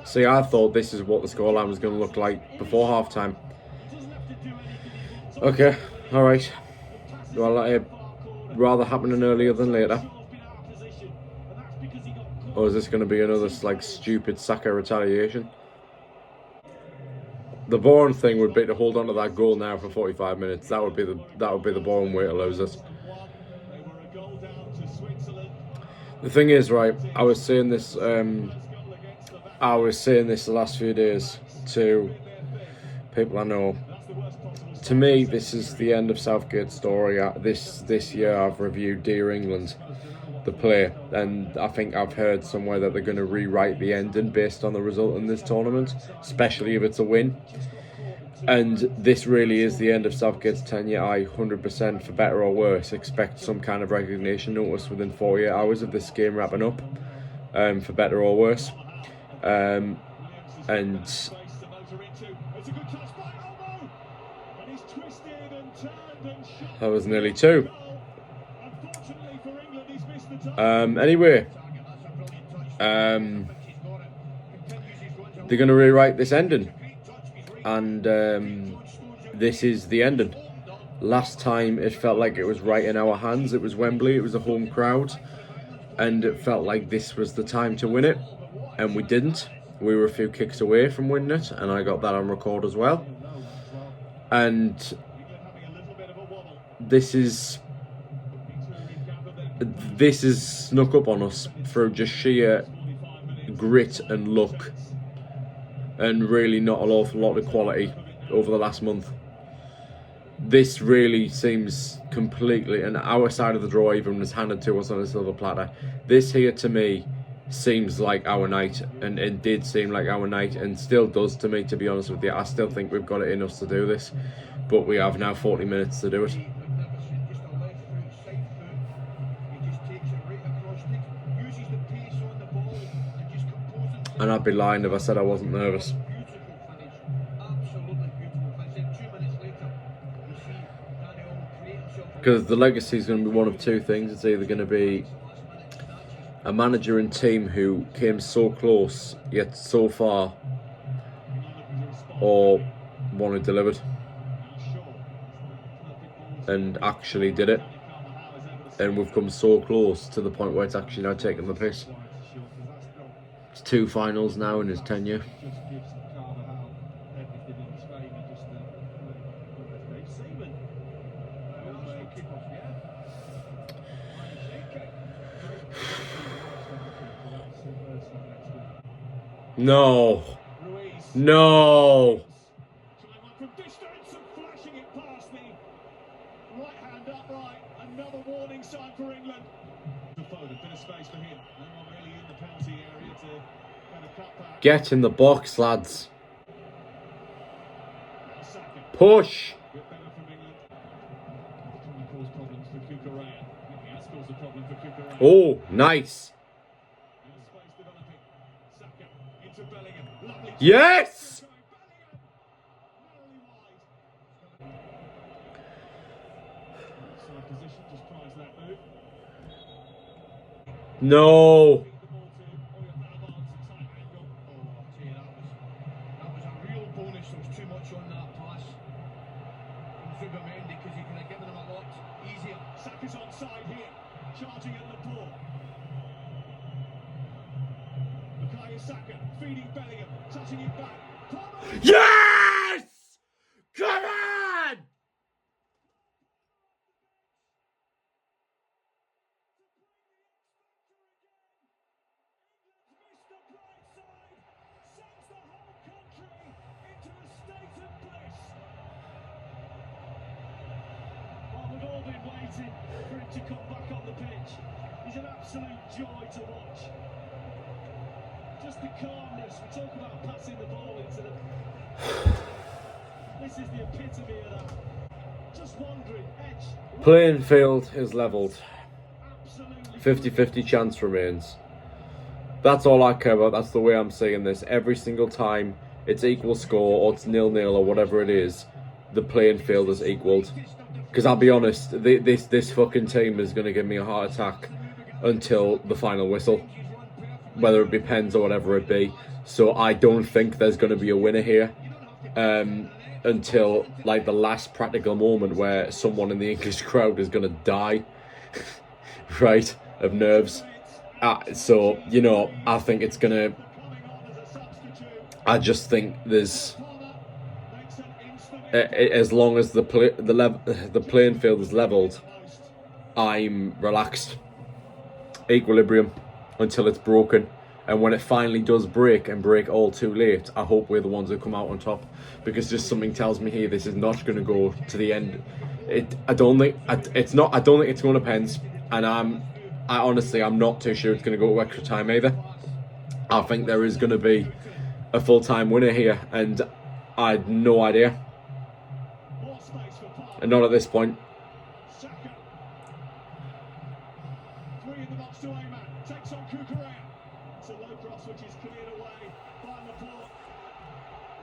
See, I thought this is what the scoreline was going to look like before half-time. Okay, alright. Well, I'd rather happening earlier than later. Or is this going to be another like stupid Saka retaliation? The boring thing would be to hold on to that goal now for 45 minutes. That would be the boring way to lose it. The thing is, right, I was saying this the last few days to people I know. To me, this is the end of Southgate's story. This year I've reviewed Dear England, the play, and I think I've heard somewhere that they're going to rewrite the ending based on the result in this tournament, especially if it's a win. And this really is the end of Southgate's tenure. I 100%, for better or worse, expect some kind of resignation notice within 48 hours of this game wrapping up, for better or worse. And that was nearly 2. Anyway, they're going to rewrite this ending, and this is the ending. Last time it felt like it was right in our hands. It was Wembley, it was a home crowd, and it felt like this was the time to win it, and we didn't. We were a few kicks away from winning it, and I got that on record as well. And this is snuck up on us through just sheer grit and luck, and really not an awful lot of quality over the last month. This really seems completely, and our side of the draw even was handed to us on a silver platter. This here to me seems like our night, and it did seem like our night, and still does to me, to be honest with you. I still think we've got it in us to do this, but we have now 40 minutes to do it. And I'd be lying if I said I wasn't nervous. Because the legacy is going to be one of two things. It's either going to be a manager and team who came so close yet so far, or one who delivered. and actually did it. And we've come so close to the point where it's actually now taking the piss. It's 2 finals now in his tenure. No. No. From distance and flashing it past me. Right hand upright. Another warning sign for England. A bit of space for him. No one really in the penalty area to kind of cut back. Get in the box, lads. Push. Oh, nice. Yes! No. Saka's onside here, charging at the ball. Bukayo Saka feeding Bellingham, touching it back. Yes! Come on! We've all been waiting for him to come back on the pitch. He's an absolute joy to watch. Just the calmness. We talk about passing the ball into the... This is the epitome of that. Just wandering, edge. Playing field is levelled. 50-50 chance remains. That's all I care about. That's the way I'm saying this. Every single time it's equal score or it's 0-0 or whatever it is, the playing field is equalled. Because I'll be honest, this fucking team is going to give me a heart attack until the final whistle. Whether it be pens or whatever it be. So I don't think there's going to be a winner here. Until like the last practical moment where someone in the English crowd is going to die. Right? Of nerves. So, you know, I think it's going to... I just think there's... As long as the playing field is levelled, I'm relaxed. Equilibrium until it's broken. And when it finally does break and break all too late, I hope we're the ones that come out on top. Because just something tells me here this is not going to go to the end. I don't think it's going to pens. And I honestly, I'm not too sure it's going to go to extra time either. I think there is going to be a full-time winner here. And I had no idea. And not at this point. Takes on Kukurea. It's a low cross which is cleared away by Laporte.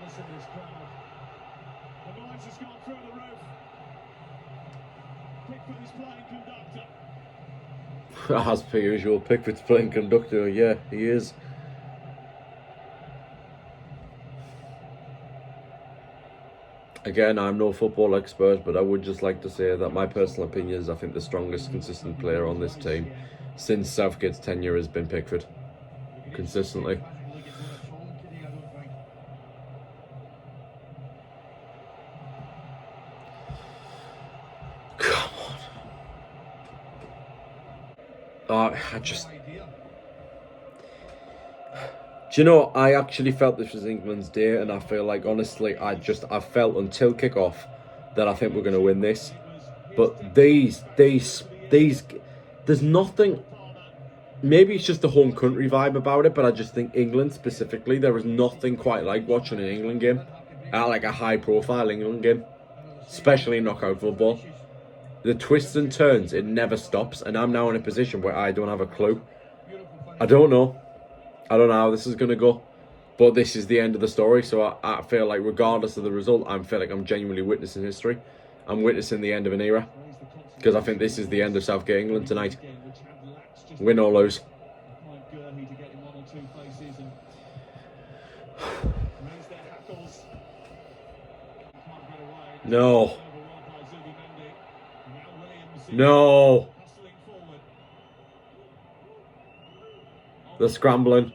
Listen to this crowd. The noise has gone through the roof. Pickford is playing conductor. As per usual, Pickford's playing conductor. Yeah, he is. Again, I'm no football expert, but I would just like to say that my personal opinion is I think the strongest consistent player on this team since Southgate's tenure has been Pickford. Consistently. Come on. I just... Do you know, I actually felt this was England's day, and I feel like, honestly, I felt until kick-off that I think we're going to win this. But these, there's nothing, maybe it's just the home country vibe about it, but I just think England specifically, there is nothing quite like watching an England game, like a high-profile England game, especially knockout football. The twists and turns, it never stops, and I'm now in a position where I don't have a clue. I don't know how this is going to go, but this is the end of the story, so I feel like regardless of the result, I feel like I'm genuinely witnessing history. I'm witnessing the end of an era, because I think this is the end of Southgate England tonight. Win or lose. No. No. They're scrambling.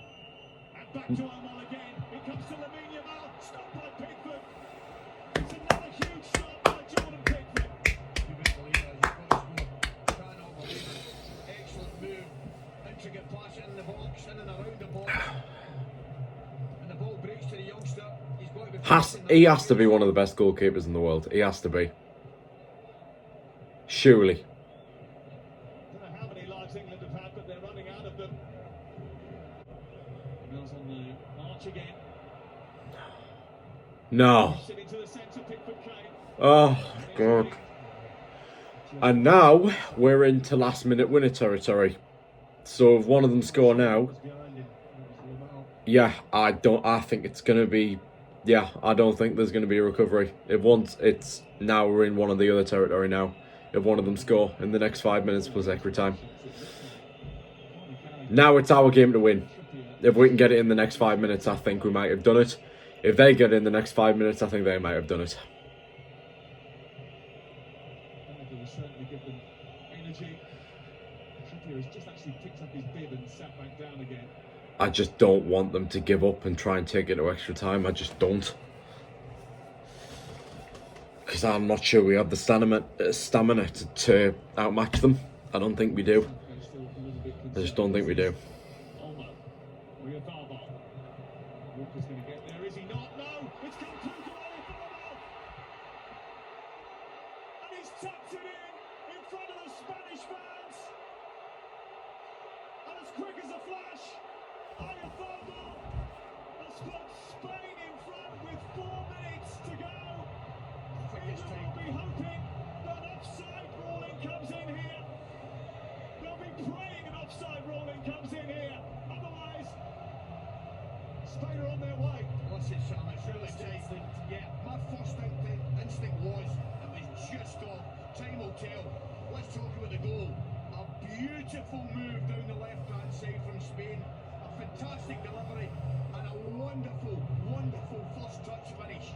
He has to be one of the best goalkeepers in the world. He has to be. Surely. I don't know how many lives England have had, but they're running out of them. Mills on the march again. No. Oh, God. And now we're into last minute winner territory. So if one of them score now, yeah, I think it's going to be, yeah, I don't think there's going to be a recovery. If once it's, now we're in one of the other territory now. If one of them score in the next 5 minutes plus extra time. Now it's our game to win. If we can get it in the next 5 minutes, I think we might have done it. If they get it in the next 5 minutes, I think they might have done it. I just don't want them to give up and try and take it to extra time. I just don't. Because I'm not sure we have the stamina to outmatch them. I don't think we do. I just don't think we do. Yeah, my first instinct was it was just off. Time will tell. Let's talk about the goal. A beautiful move down the left-hand side from Spain. A fantastic delivery and a wonderful, wonderful first touch finish.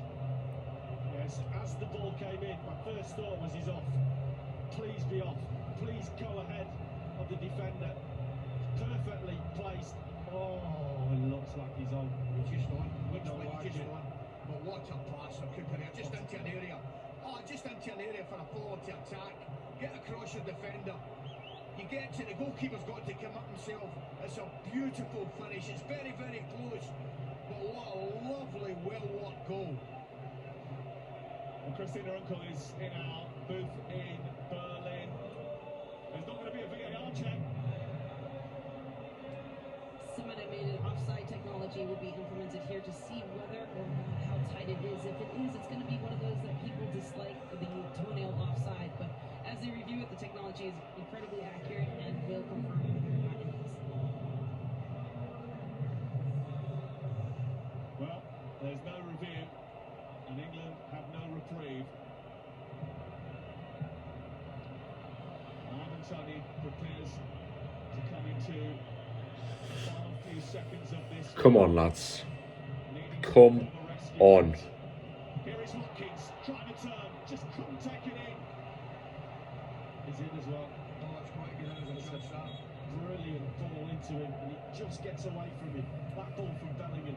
Yes, as the ball came in, my first thought was he's off. Please be off. Please go ahead of the defender. Perfectly placed. Oh, it looks like he's on. He's just on. Looks like he's just on. But what a pass from Cooper there, just into an area. Oh, just into an area for a forward to attack. Get across your defender. You get to the goalkeeper's got to come up himself. It's a beautiful finish. It's very, very close. But what a lovely, well-worked goal. Well, Christina Uncle is in our booth in Berlin. There's not going to be a VAR check. Some animated offside technology will be implemented here to see whether or not how tight it is. If it is, it's going to be one of those that people dislike, the toenail offside. But as they review it, the technology is incredibly accurate and will confirm it is. Well, there's no review, and England have no reprieve. Ivan Toney prepares to come into the final few seconds of this. Come on, lads. Come on. Here is Watkins trying to turn, just couldn't take it in. He's in as well. Oh, it's quite good as a shot. Brilliant ball into him, and he just gets away from him. That ball from Bellingham.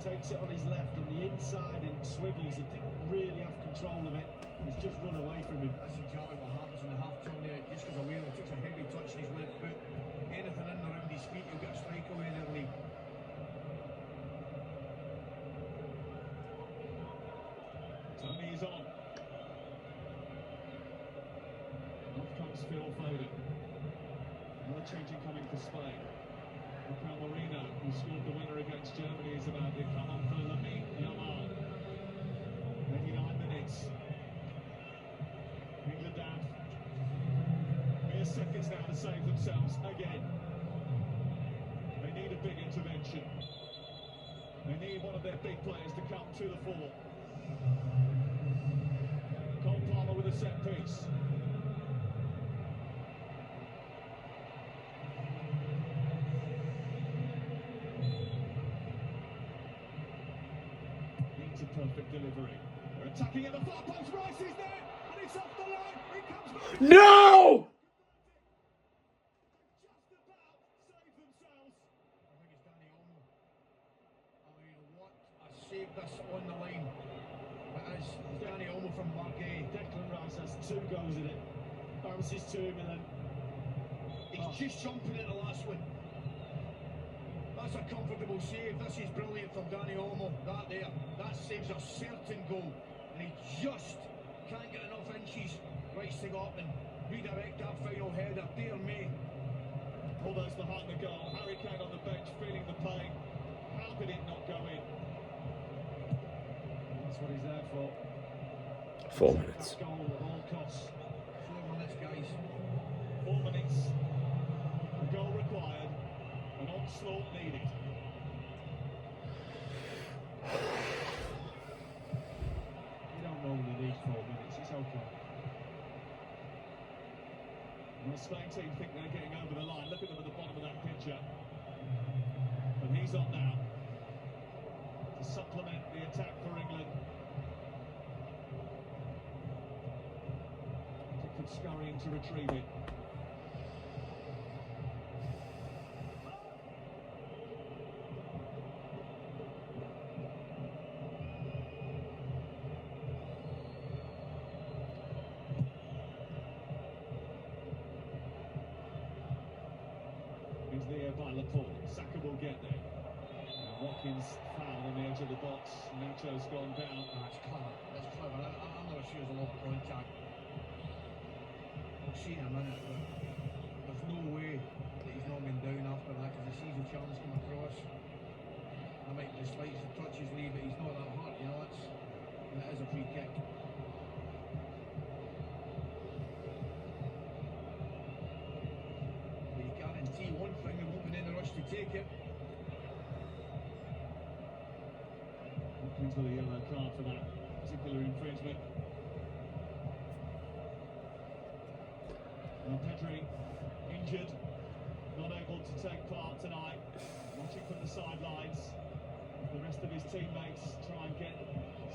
Takes it on his left on the inside and swivels. He didn't really have control of it. He's just run away from him. That's exactly what happens in the half turn there. Just goes away and takes a heavy touch in his left foot. Anything in around his feet, he'll get a strike away in the league. Tony is on. Off comes Phil Foden. Another change coming for Spain. Rafael Marino, who scored the winner against Germany, is about to come on for Lamine Yamal. 89 minutes. England down. Mere seconds now to save themselves again. They need a big intervention. They need one of their big players to come to the fore. Cole Palmer with a set piece. Needs a perfect delivery. They're attacking at the far post. Rice is there, and it's off the line. No! Save this on the line. It is Danny Olmo from Margay. Declan Rice has 2 goes at it. Bounces to him and then he's just jumping at the last one. That's a comfortable save. This is brilliant from Danny Olmo. That saves a certain goal. And he just can't get enough inches rising up and redirect that final header. Dear me. All those behind the goal. Harry Kane on the bench feeling the pain. How did it not go in? That's what he's there for. 4 minutes. Goal at all costs. 4 minutes, guys. 4 minutes. A goal required. An onslaught needed. You don't normally need 4 minutes. It's okay. And the Spain team think they're getting over the line. Look at them at the bottom of that picture. But he's on now to supplement the attack for England. Pickford scurrying to retrieve it. He's there by Laporte. Saka will get there. Watkins foul on the edge of the box. Nacho's gone down. That's clever. That's clever. I'm not sure there's a lot of contact. We'll see in a minute, but there's no way that he's not been down after that because he sees the challenge come across. There might be the slightest of touches leave, but he's not that hurt, you know. And it is a free kick. But you guarantee one thing, they won't be in a rush to take it. Watkins with a yellow card for that particular infringement. Pedri injured, not able to take part tonight, watching from the sidelines. The rest of his teammates try and get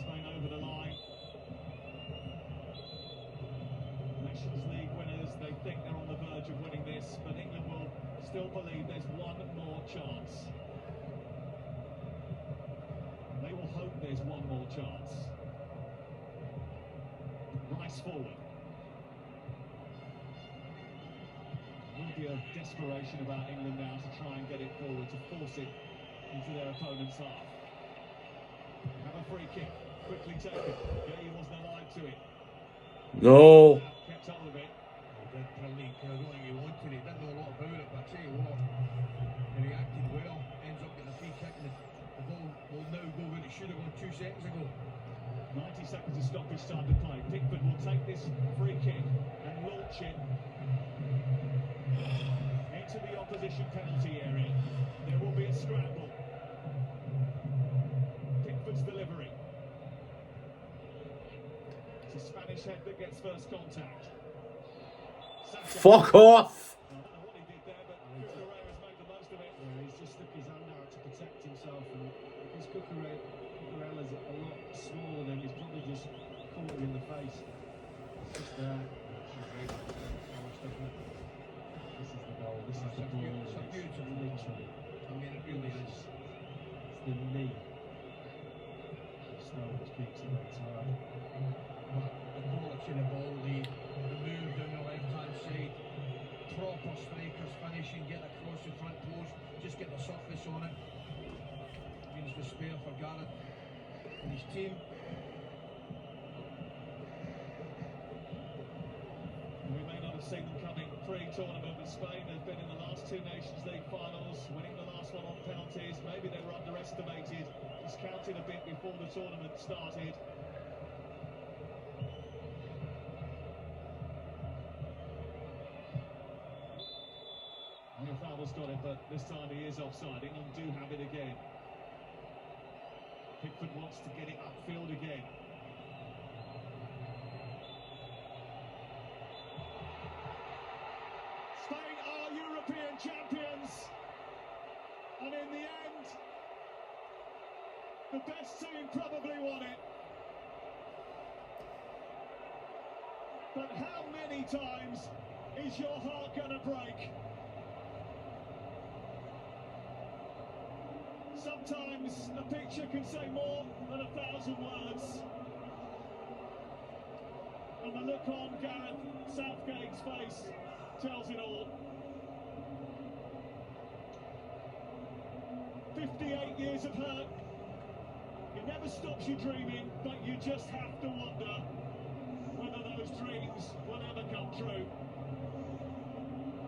Spain over the line. Nations League winners, they think they're on the verge of winning this, but England will still believe there's one more chance. They will hope there's one more chance. Rice forward. Will be a desperation about England now to try and get it forward, to force it into their opponent's half. Have a free kick, quickly taken. Yeah, he wasn't alive to it. No. Kept hold of it. He did brilliant. I don't think he wanted it. Didn't know a lot about it, but I tell you what, he reacted well. Ends up getting a free kick, and the ball will now go when it should have gone 2 seconds ago. 90 seconds of stoppage time to play. Pickford will take this free kick and launch it into the opposition penalty area. There will be a scramble. Pickford's delivery. It's a Spanish head that gets first contact. Saka. Fuck off! I don't know what he did there, but Cucurella's made the most of it. Yeah, he's just stuck his hand out to protect himself, and because Cucurella's a lot smaller than him, he's probably just caught him in the face. It's just there. This is the goal, this is the ball. It's a beautiful literally. I mean, it really is. It's the knee of Snow which keeps it on time. But the quality of the ball, the move down the left-hand side, proper strikers finishing, get across the front post, just get the surface on it. Means despair for Gareth and his team. We may not have seen them coming pre-tournament, but Spain have been in the last 2 Nations League finals, winning the last one on penalties. Maybe they were underestimated, discounted a bit before the tournament started. Fowler's got it, but this time he is offside. England do have it again. Pickford wants to get it upfield again. Spain are European champions, and in the end, the best team probably won it. But how many times is your heart gonna break? Sometimes a picture can say more than 1,000 words. And the look on Gareth Southgate's face tells it all. 58 years of hurt. It never stops you dreaming, but you just have to wonder whether those dreams will ever come true.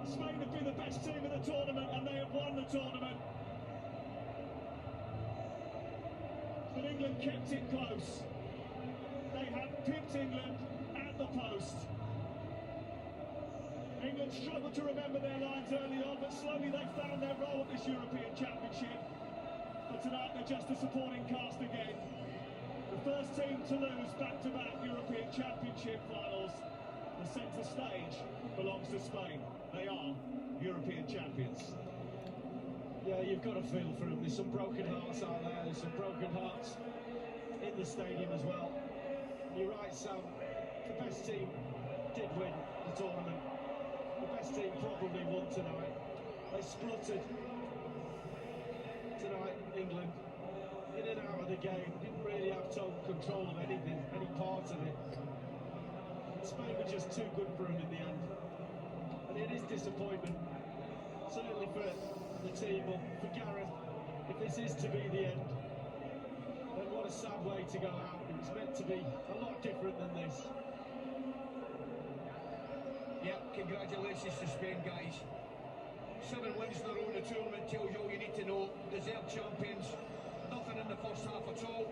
Spain have been the best team in the tournament and they have won the tournament. But England kept it close. They have pipped England at the post. England struggled to remember their lines early on, but slowly they found their role at this European Championship. But tonight they're just a supporting cast again. The first team to lose back-to-back European Championship finals. The centre stage belongs to Spain. They are European champions. Yeah, you've got to feel for them. There's some broken hearts out there. There's some broken hearts in the stadium as well. You're right, Sam. The best team did win the tournament. The best team probably won tonight. They spluttered tonight, England. In and out of the game. Didn't really have total control of anything, any part of it. Spain were just too good for them in the end. And it is disappointment. Certainly for the team, but for Gareth, if this is to be the end, then what a sad way to go out. It was meant to be a lot different than this. Yeah, congratulations to Spain, guys. 7 wins in a row in the tournament tells you all you need to know. Deserved champions. Nothing in the first half at all.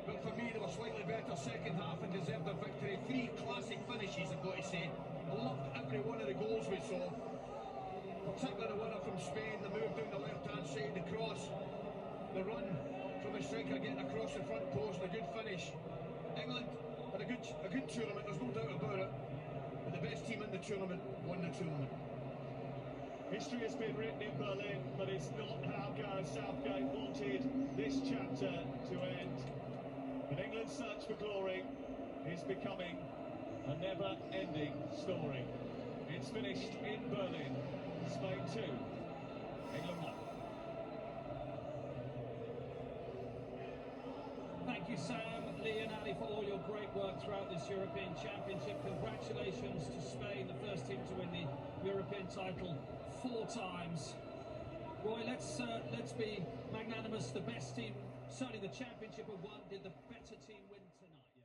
But for me, they were slightly better second half and deserved their victory. 3 classic finishes, I've got to say. I loved every one of the goals we saw. Particularly the winner from Spain, the move down the left-hand side, the cross, the run from a striker getting across the front post, a good finish. England had a good tournament, there's no doubt about it. But the best team in the tournament won the tournament. History has been written in Berlin, but it's not how Gareth Southgate wanted this chapter to end. And England's search for glory is becoming a never-ending story. It's finished in Berlin. Spain 2, England 1. Thank you, Sam, Lee and Ali, for all your great work throughout this European Championship. Congratulations to Spain, the first team to win the European title 4 times. Roy, let's be magnanimous. The best team, certainly the championship, have won. Did the better team win tonight?